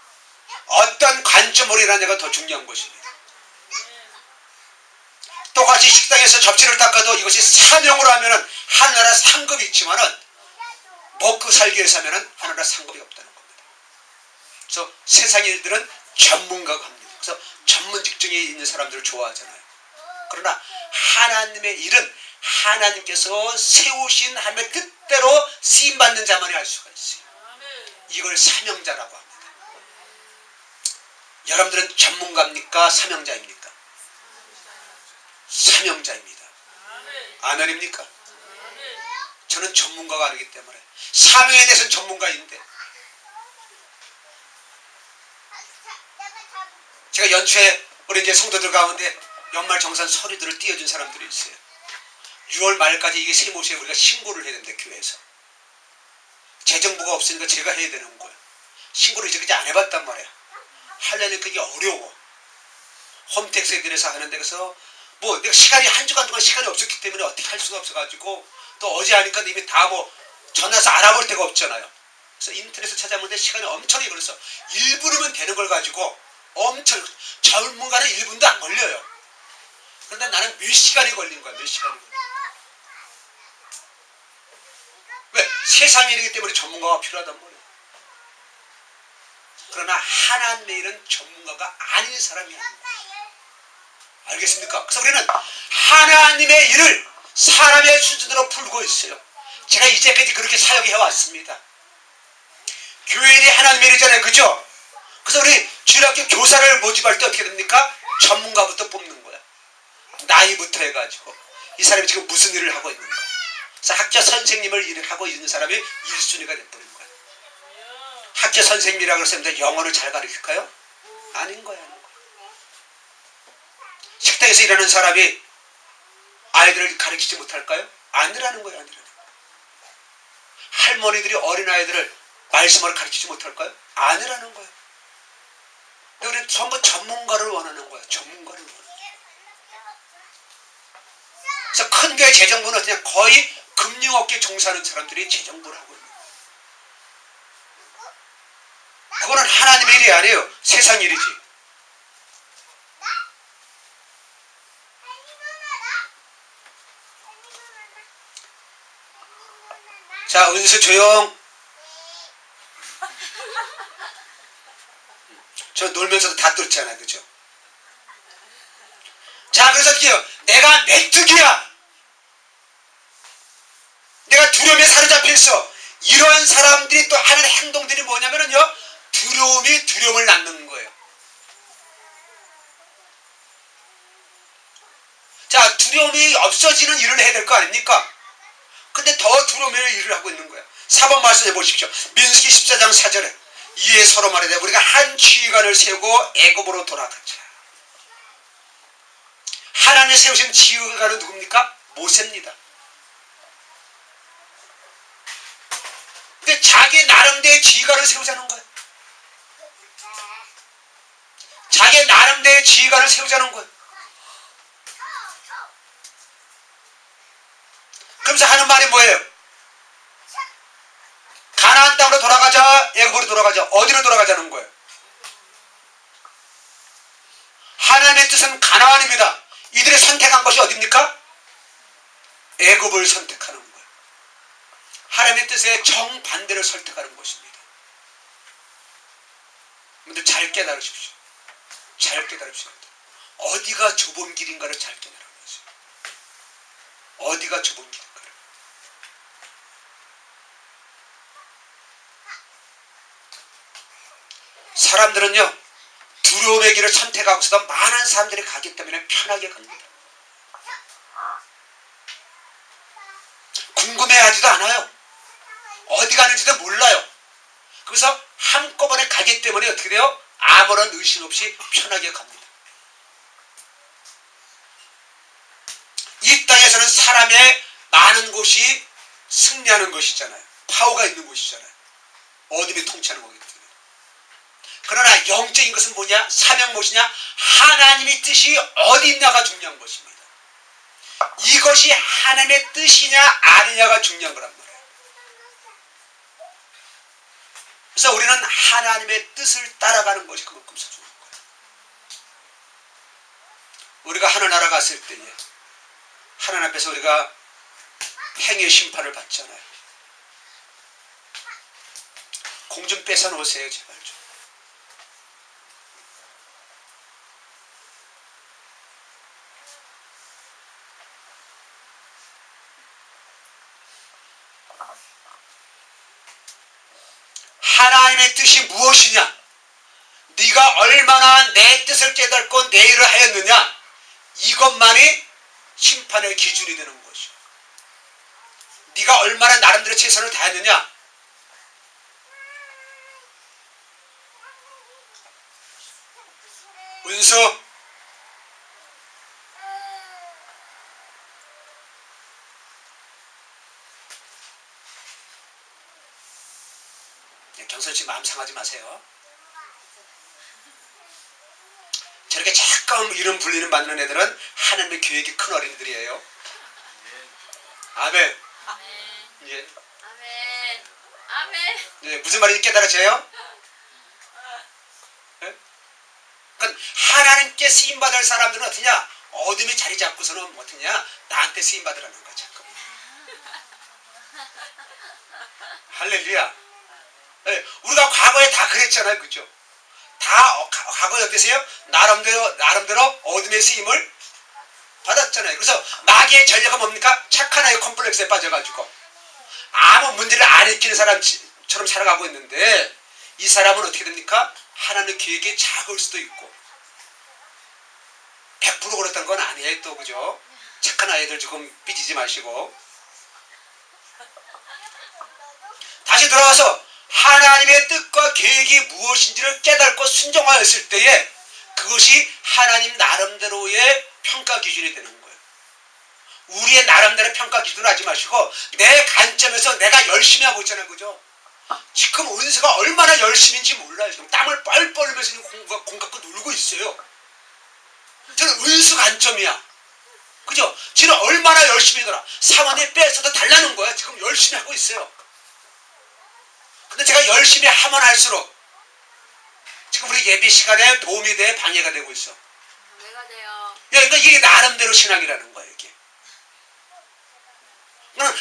어떤 관점으로 일하냐가 더 중요한 것입니다. 똑같이 식당에서 접시를 닦아도 이것이 사명으로 하면은 하늘나라 상급이 있지만은 먹고 살기 위해서 하면은 하늘나라 상급이 없다는 겁니다. 그래서 세상 일들은 전문가가 합니다. 그래서 전문 직종에 있는 사람들을 좋아하잖아요. 그러나 하나님의 일은 하나님께서 세우신 하나님의 뜻대로 쓰임받는 자만이 할 수가 있어요. 이걸 사명자라고 합니다. 여러분들은 전문가입니까? 사명자입니까? 사명자입니다. 아멘입니까? 저는 전문가가 아니기 때문에 사명에 대해서는 전문가인데 제가 연초에 우리 이제 성도들 가운데 연말 정산 서류들을 띄워준 사람들이 있어요. 6월 말까지 이게 세무서에 우리가 신고를 해야 된대, 교회에서. 재정부가 없으니까 제가 해야 되는 거예요. 신고를 이제까지 안 해봤단 말이야. 하려니 그게 어려워. 홈택스에 들여서 하는데 그래서 뭐 내가 시간이 한 주간 동안 시간이 없었기 때문에 어떻게 할 수가 없어가지고 또 어제 하니까 이미 다 뭐 전화해서 알아볼 데가 없잖아요. 그래서 인터넷에서 찾아보는데 시간이 엄청나게 걸렸어. 1분이면 되는 걸 가지고 엄청 전문가는 1분도 안 걸려요. 그런데 나는 몇 시간이 걸린 거야. 몇 시간이 걸린 거야. 왜? 세상 일이기 때문에 전문가가 필요하단 말이에요. 그러나 하나님의 일은 전문가가 아닌 사람이 아닌 거예요. 알겠습니까? 그래서 우리는 하나님의 일을 사람의 수준으로 풀고 있어요. 제가 이제까지 그렇게 사역해 왔습니다. 교회일이 하나님의 일이잖아요. 그죠? 그래서 우리 주일학교 교사를 모집할 때 어떻게 됩니까? 전문가부터 뽑는 거야. 나이부터 해가지고 이 사람이 지금 무슨 일을 하고 있는가. 그래서 학교 선생님을 일을 하고 있는 사람이 1순위가 돼버린 거야. 학교 선생님이라고 해서 영어를 잘 가르칠까요? 아닌 거야. 아닌 거야. 식당에서 일하는 사람이 아이들을 가르치지 못할까요? 아니라는 거예요. 아니라는 거예요. 할머니들이 어린아이들을 말씀을 가르치지 못할까요? 아니라는 거예요. 우리는 전부 전문가를 원하는 거예요. 전문가를 원하는 거예요. 그래서 큰 교회 재정부는 그냥 거의 금융업계 종사하는 사람들이 재정부를 하고 있는 거예요. 그거는 하나님의 일이 아니에요. 세상 일이지. 자, 은수 조용. 저 놀면서도 다 뚫잖아, 그죠? 자, 그래서 어떻게 해요? 내가 메뚜기야. 내가 두려움에 사로잡혀 있어. 이러한 사람들이 또 하는 행동들이 뭐냐면요, 두려움이 두려움을 낳는 거예요. 자, 두려움이 없어지는 일을 해야 될 거 아닙니까? 근데 더 두려움의 일을 하고 있는 거예요. 4번 말씀해 보십시오. 민수기 14장 4절에 이에 서로 말하되 우리가 한 지휘관을 세우고 애굽으로 돌아가자. 하나님 세우신 지휘관은 누굽니까? 모세입니다. 근데 자기 나름대로의 지휘관을 세우자는 거예요. 자기 나름대로의 지휘관을 세우자는 거예요. 그러면서 하는 말이 뭐예요? 가나안 땅으로 돌아가자, 애굽으로 돌아가자. 어디로 돌아가자는 거예요? 하나님의 뜻은 가나안입니다. 이들이 선택한 것이 어디입니까? 애굽을 선택하는 거예요. 하나님의 뜻에 정반대를 선택하는 것입니다. 여러분들 잘 깨달으십시오. 잘 깨달으십시오. 어디가 좁은 길인가를 잘 깨달으는 거죠. 어디가 좁은 길인가를. 사람들은요, 두려움의 길을 선택하고서도 많은 사람들이 가기 때문에 편하게 갑니다. 궁금해하지도 않아요. 어디 가는지도 몰라요. 그래서 한꺼번에 가기 때문에 어떻게 돼요? 아무런 의심 없이 편하게 갑니다. 이 땅에서는 사람의 많은 곳이 승리하는 것이잖아요. 파워가 있는 곳이잖아요. 어둠이 통치하는 거기 때문에. 그러나 영적인 것은 뭐냐? 사명 무엇이냐? 하나님의 뜻이 어디 있냐가 중요한 것입니다. 이것이 하나님의 뜻이냐 아니냐가 중요한 거란 말이에요. 그래서 우리는 하나님의 뜻을 따라가는 것이 그만큼 소중한 거예요. 우리가 하늘나라 갔을 때에 하나님 앞에서 우리가 행위의 심판을 받잖아요. 공 좀 뺏어 놓으세요, 제발 좀. 하나님의 뜻이 무엇이냐? 네가 얼마나 내 뜻을 깨닫고 내 일을 하였느냐? 이것만이 심판의 기준이 되는 것이요. 네가 얼마나 나름대로 최선을 다했느냐? 은수, 경선씨 마음 상하지 마세요. 저렇게 잠깐 이름 불리는 받는 애들은 하나님의 계획이 큰 어린이들이에요. 아멘. 예. 아멘. 아멘. 예, 무슨 말인지 깨달아져요? 예? 그러니까 하나님께 쓰임받을 사람들은 어떠냐? 어둠이 자리 잡고서는 어떠냐? 나한테 쓰임받으라는 거야. 잠깐만. 할렐루야. 예, 우리가 과거에 다 그랬잖아요. 그죠? 다 과거에 어떠세요? 나름대로 어둠의 쓰임을 받았잖아요. 그래서 마귀의 전략은 뭡니까? 착한 아이 컴플렉스에 빠져가지고 아무 문제를 안 일으키는 사람처럼 살아가고 있는데, 이 사람은 어떻게 됩니까? 하나님의 계획이 작을 수도 있고 100% 그렇다는 건 아니에요. 또 그죠? 착한 아이들 조금 삐지지 마시고 다시 돌아와서 하나님의 뜻과 계획이 무엇인지를 깨닫고 순종하였을 때에 그것이 하나님 나름대로의 평가 기준이 되는 거예요. 우리의 나름대로 평가 기준을 하지 마시고 내 관점에서 내가 열심히 하고 있잖아요. 그죠? 지금 은수가 얼마나 열심인지 몰라요. 지금 땀을 뻘뻘 흘리면서 공 갖고 놀고 있어요. 저는 은수 관점이야. 그죠? 지금 얼마나 열심히 하더라. 사원이 뺏어도 달라는 거야. 지금 열심히 하고 있어요. 근데 제가 열심히 하면 할수록 지금 우리 예배 시간에 도움이 돼 방해가 되고 있어. 내가 돼요. 그러니까 이게 나름대로 신앙이라는 거예요. 이게.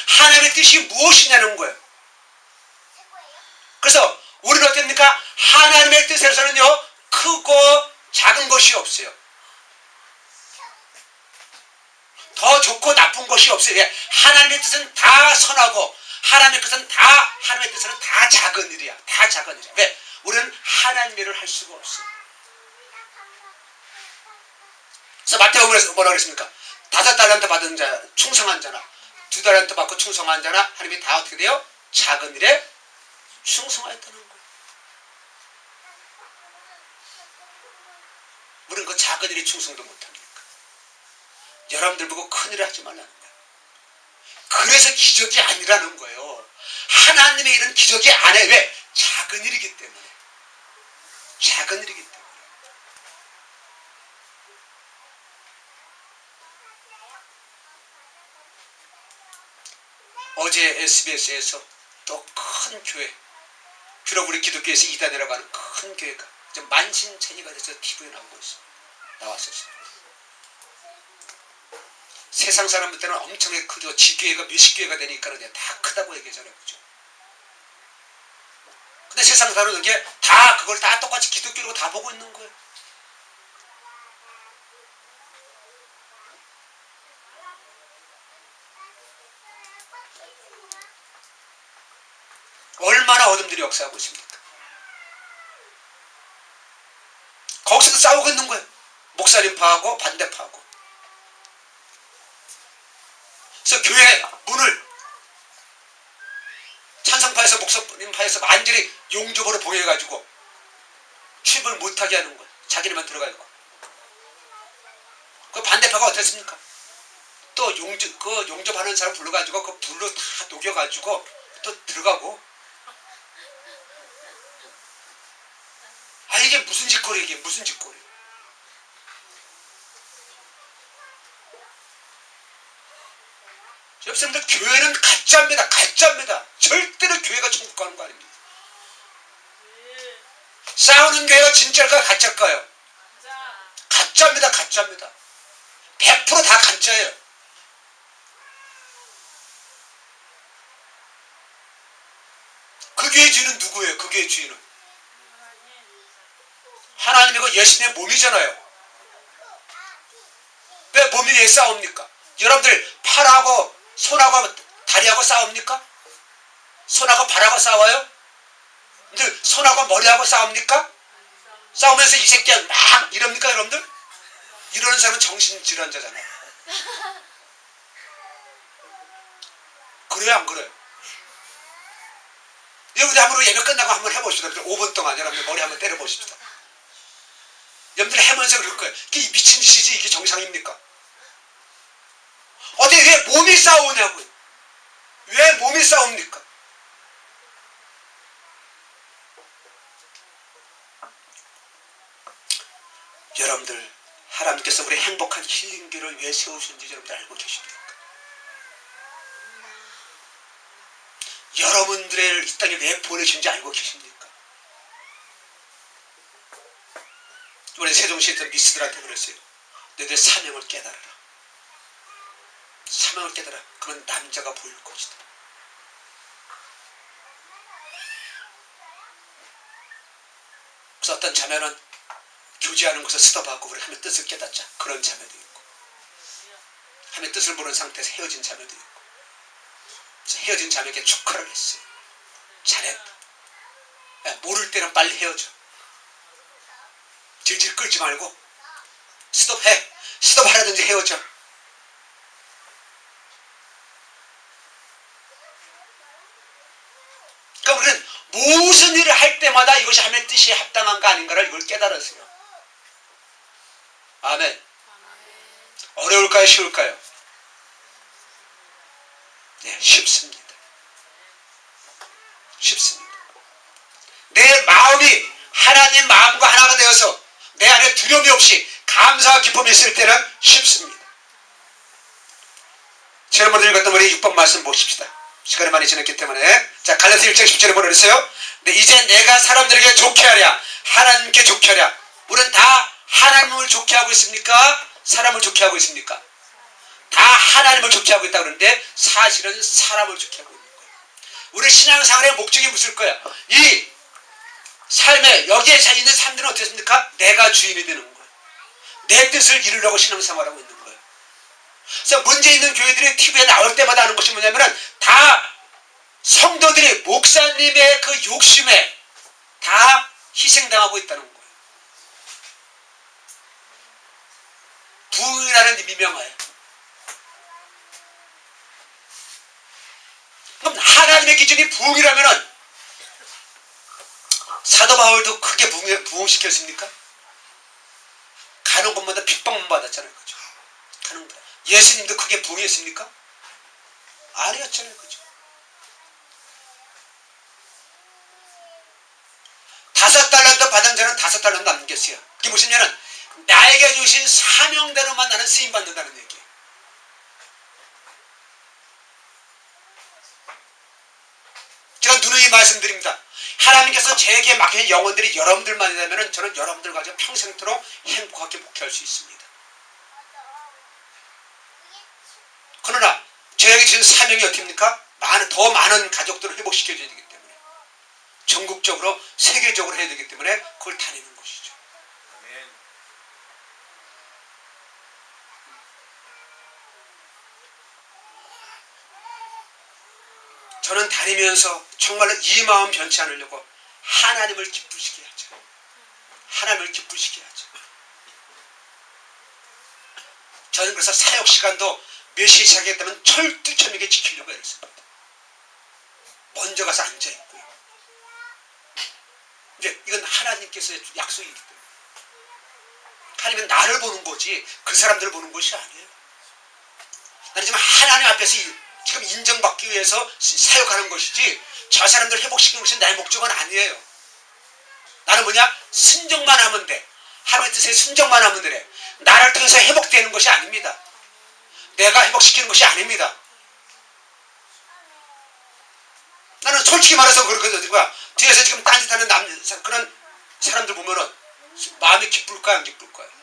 하나님의 뜻이 무엇이냐는 거예요. 그래서 우리는 어떻습니까? 하나님의 뜻에서는요, 크고 작은 것이 없어요. 더 좋고 나쁜 것이 없어요. 왜? 하나님의 뜻은 다 선하고 하나님의 뜻은 하나님의 뜻은 다 작은 일이야. 다 작은 일이야. 왜? 우리는 하나님의 일을 할 수가 없어. 그래서 마태복음에서 뭐라 그랬습니까? 5달란트 받은 자, 충성한 자나 2달란트 받고 충성한 자나 하나님이 다 어떻게 돼요? 작은 일에 충성하였다는 거예요. 우리는 그 작은 일에 충성도 못합니까? 여러분들 보고 큰 일을 하지 말라는 거예요. 그래서 기적이 아니라는 거예요. 하나님의 일은 기적이 안 해. 왜? 작은 일이기 때문에. 작은 일이기 때문에. 어제 SBS에서 또 큰 교회, 주로 우리 기독교에서 이단이라고 하는 큰 교회가 좀 만신창이가 돼서 TV에 나오고 있어. 나왔었어. 세상 사람들은 엄청나게 크죠. 지교회가 몇십 교회가 되니까 그냥 다 크다고 얘기하잖아요. 그죠? 근데 세상 사람은 이게 다 그걸 다 똑같이 기독교로 다 보고 있는 거예요. 얼마나 어둠들이 역사하고 있습니까? 거기서도 싸우고 있는 거예요. 목사님파하고 반대파하고. 그래서 교회 문을 찬성파에서 목사님파에서 완전히 용접으로 봉해가지고 출입을 못하게 하는 거예요. 자기네만 들어가 있고. 그 반대파가 어땠습니까? 또 그 용접하는 사람 불러가지고 그 불로 다 녹여가지고 또 들어가고. 아, 이게 무슨 짓거리, 이게 무슨 짓거리. 여러분들, 교회는 가짜입니다. 가짜입니다. 절대로 교회가 천국 가는 거 아닙니다. 싸우는 교회가 진짜일까요? 가짜일까요? 가짜입니다. 가짜입니다. 100% 다 가짜예요. 그 교회 주인은 누구예요? 그 교회 주인은 하나님이고 예수님의 몸이잖아요. 왜 몸이 왜 싸웁니까? 여러분들 팔하고 손하고 다리하고 싸웁니까? 손하고 발하고 싸워요? 근데 손하고 머리하고 싸웁니까? 싸우면서 이 새끼야 막 이럽니까 여러분들? 이러는 사람은 정신질환자잖아요. 그래요 안 그래요? 여러분들 한번 예배 끝나고 한번 해보시죠. 5분 동안 여러분들 머리 한번 때려보십시다. 여러분들 해면서 그럴 거예요. 이게 미친 짓이지 이게 정상입니까? 어디 왜 몸이 싸우냐고요? 왜 몸이 싸웁니까? 여러분들 하나님께서 우리 행복한 힐링교를 왜 세우셨는지 여러분들 알고 계십니까? 여러분들을 이 땅에 왜 보내신지 알고 계십니까? 이번에 세종시에 있던 미스들한테 그랬어요. 너희들 사명을 깨달아라. 사명을 깨달아. 그건 남자가 보일 것이다. 그래서 어떤 자매는 교제하는 것을 스톱하고 우리 하나님의 뜻을 깨닫자. 그런 자매도 있고, 하나님의 뜻을 모르는 상태에서 헤어진 자매도 있고. 그래서 헤어진 자매에게 축하를 했어요. 잘했다. 야, 모를 때는 빨리 헤어져. 질질 끌지 말고 스톱해. 스톱하라든지 헤어져. 그러니까 우리는 무슨 일을 할 때마다 이것이 하나님의 뜻이 합당한가 아닌가를 이걸 깨달았어요. 아멘. 어려울까요? 쉬울까요? 네, 쉽습니다. 쉽습니다. 내 마음이 하나님 마음과 하나가 되어서 내 안에 두려움이 없이 감사와 기쁨이 있을 때는 쉽습니다. 지난번에 읽었던 우리 6번 말씀 보십시다. 시간이 많이 지났기 때문에. 자, 갈라디아 1장 10절에 뭐라 그랬어요? 네, 이제 내가 사람들에게 좋게 하랴, 하나님께 좋게 하랴. 우리는 다 하나님을 좋게 하고 있습니까? 사람을 좋게 하고 있습니까? 다 하나님을 좋게 하고 있다고 그러는데 사실은 사람을 좋게 하고 있는 거예요. 우리 신앙생활의 목적이 무엇일 거야? 이 삶에 여기에 있는 사람들은 어떻습니까? 내가 주인이 되는 거예요. 내 뜻을 이루려고 신앙생활하고 있는 거예요. 그래서 문제 있는 교회들이 TV에 나올 때마다 하는 것이 뭐냐면은 다 성도들이 목사님의 그 욕심에 다 희생당하고 있다는 거예요. 부흥이라는 미명하에. 그럼 하나님의 기준이 부흥이라면은 사도 바울도 크게 부흥시켰습니까? 가는 곳마다 핍박만 받았잖아요. 그죠? 가는 곳. 예수님도 크게 부흥했습니까? 아니었잖아요. 그죠? 5달란트 받은 자는 5달란트 남겼어요. 그게 무엇이냐면 나에게 주신 사명대로만 나는 쓰임받는다는 얘기예요. 분명히 말씀드립니다. 하나님께서 제게 맡긴 영혼들이 여러분들만이 되면 저는 여러분들 가지고 평생토록 행복하게 목회할 수 있습니다. 그러나 저에게 지금 사명이 어떻습니까? 더 많은 가족들을 회복시켜줘야 되기 때문에 전국적으로 세계적으로 해야 되기 때문에 그걸 다니는 것이죠. 저는 다니면서 정말로 이 마음 변치 않으려고 하나님을 기쁘시게 하죠. 하나님을 기쁘시게 하죠. 저는 그래서 사역 시간도 몇 시에 시작했다면 철두철미하게 지키려고 했습니다. 먼저 가서 앉아있고요. 이제 이건 하나님께서 약속이기 때문에 하나님은 나를 보는 거지 그 사람들을 보는 것이 아니에요. 나는 지금 하나님 앞에서 지금 인정받기 위해서 사역하는 것이지 저 사람들 회복시키는 것이 나의 목적은 아니에요. 나는 뭐냐? 순종만 하면 돼. 하나님의 뜻에 순종만 하면 돼. 나를 통해서 회복되는 것이 아닙니다. 내가 회복시키는 것이 아닙니다. 나는 솔직히 말해서 그렇거든. 뒤에서 지금 딴짓하는 그런 사람들 보면은 마음이 기쁠까요? 안 기쁠까요?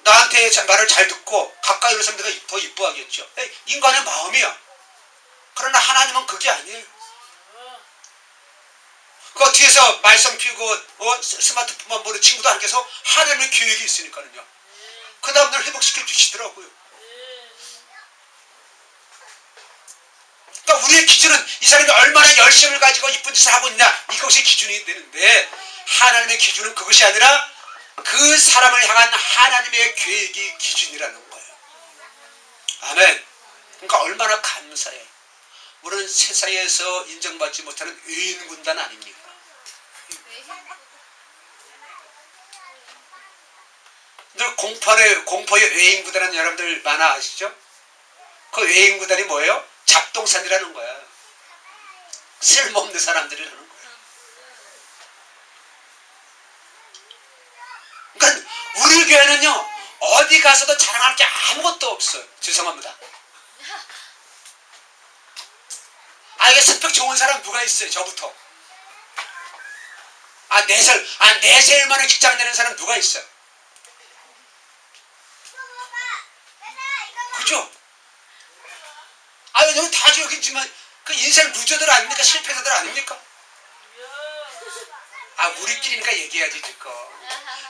나한테 말을 잘 듣고 가까이 오는 사람들이 더 이뻐하겠죠. 인간의 마음이야. 그러나 하나님은 그게 아니에요. 그 뒤에서 말썽 피우고 스마트폰만 보는 친구도 안 계서 하나님의 계획이 있으니까요. 그 다음 날 회복시켜 주시더라고요. 그러니까 우리의 기준은 이 사람이 얼마나 열심을 가지고 이쁜 짓을 하고 있냐 이것이 기준이 되는데 하나님의 기준은 그것이 아니라 그 사람을 향한 하나님의 계획이 기준이라는 거예요. 아멘. 그러니까 얼마나 감사해. 우리는 세상에서 인정받지 못하는 외인 군단 아닙니까? 늘 공포의 외인 군단은 여러분들 많아 아시죠? 그 외인 군단이 뭐예요? 잡동산이라는 거야. 쓸모없는 사람들이라는 거야. 그러니까 우리 교회는요 어디 가서도 자랑할 게 아무것도 없어요. 죄송합니다. 이게 스펙 좋은 사람 누가 있어요? 저부터. 내세울 만한 직장 내는 사람 누가 있어요? 그죠? 여기 다 여기 있지만 그 인생 루저들 아닙니까? 실패자들 아닙니까? 우리끼리니까 얘기해야지 지금.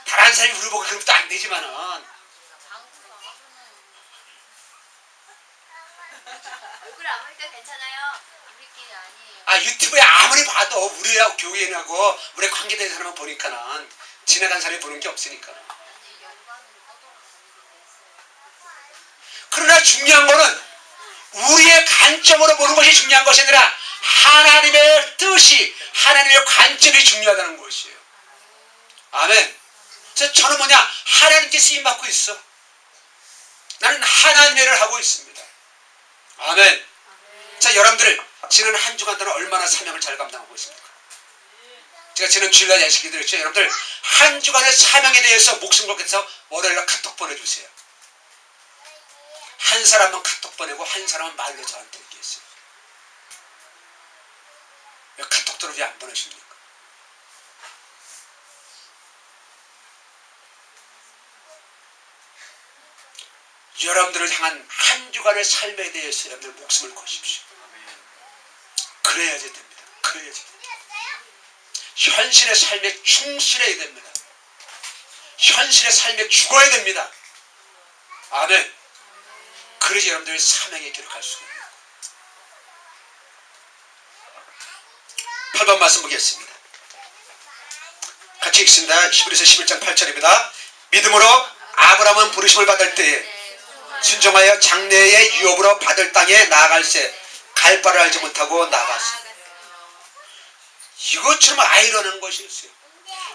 다른 사람이 우리 보고 그러면 또 안 되지만은. 얼굴 안 보니까 괜찮아요. 우리끼리 아니에요. 유튜브에 아무리 봐도 우리하고 교회하고 우리 관계된 사람을 보니까는 지나간 사람이 보는 게 없으니까. 그러나 중요한 거는 우리의 관점으로 보는 것이 중요한 것이 아니라 하나님의 뜻이 하나님의 관점이 중요하다는 것이에요. 아멘. 그래서 저는 뭐냐? 하나님께 쓰임받고 있어. 나는 하나님의 일을 하고 있습니다. 아멘. 자, 여러분들 지난 한 주간 동안 얼마나 사명을 잘 감당하고 있습니까? 제가 지난 주일날 예식이 드렸죠. 여러분들 한 주간의 사명에 대해서 목숨 걸게서 월요일날 카톡 보내주세요. 한 사람은 카톡 보내고 한 사람은 말로 저한테 얘기했어요. 왜 카톡들을 왜 안 보내십니까? 여러분들을 향한 한 주간의 삶에 대해서 여러분들 목숨을 거십시오. 그래야지 됩니다. 그래야지 됩니다. 현실의 삶에 충실해야 됩니다. 현실의 삶에 죽어야 됩니다. 아멘. 그래서 여러분들의 사명에 기록할 수가 있는 거예요. 8번 말씀 보겠습니다. 같이 읽습니다. 히브리서 11장 8절입니다. 믿음으로 아브라함은 부르심을 받을 때에 순종하여 장래의 유업으로 받을 땅에 나아갈새 갈 바를 알지 못하고 나갔습니다. 이것처럼 아이러니한 것이 있어요.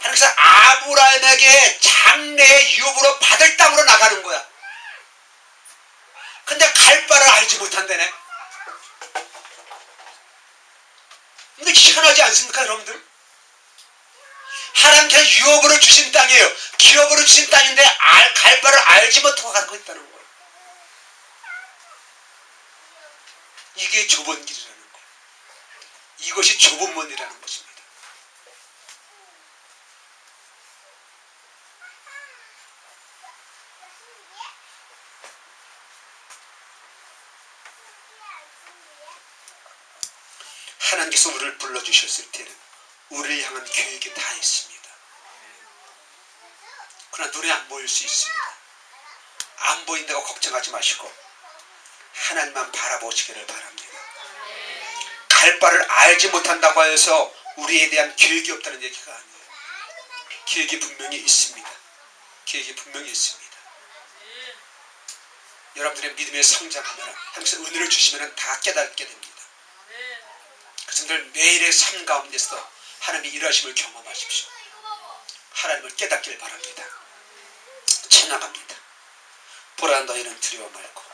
하나님께서 아브라함에게 장래의 유업으로 받을 땅으로 나가는 거야. 근데 갈 바를 알지 못한다네. 근데 희한하지 않습니까, 여러분들? 하나님께서 유업으로 주신 땅이에요. 기업으로 주신 땅인데 갈 바를 알지 못하고 가고 있다는 거예요. 이게 좁은 길이라는 거예요. 이것이 좁은 문이라는 것입니다. 하나님께서 우리를 불러주셨을 때는 우리를 향한 계획이 다 있습니다. 그러나 눈에 안 보일 수 있습니다. 안 보인다고 걱정하지 마시고 하나님만 바라보시기를 바랍니다. 갈 바를 알지 못한다고 해서 우리에 대한 계획이 없다는 얘기가 아니에요. 계획이 분명히 있습니다. 계획이 분명히 있습니다. 여러분들의 믿음에 성장하면 하나님께서 은혜를 주시면 다 깨닫게 됩니다. 그래서 늘 매일의 삶 가운데서 하나님의 일하심을 경험하십시오. 하나님을 깨닫길 바랍니다. 찬양합니다. 보라 너희는 두려워 말고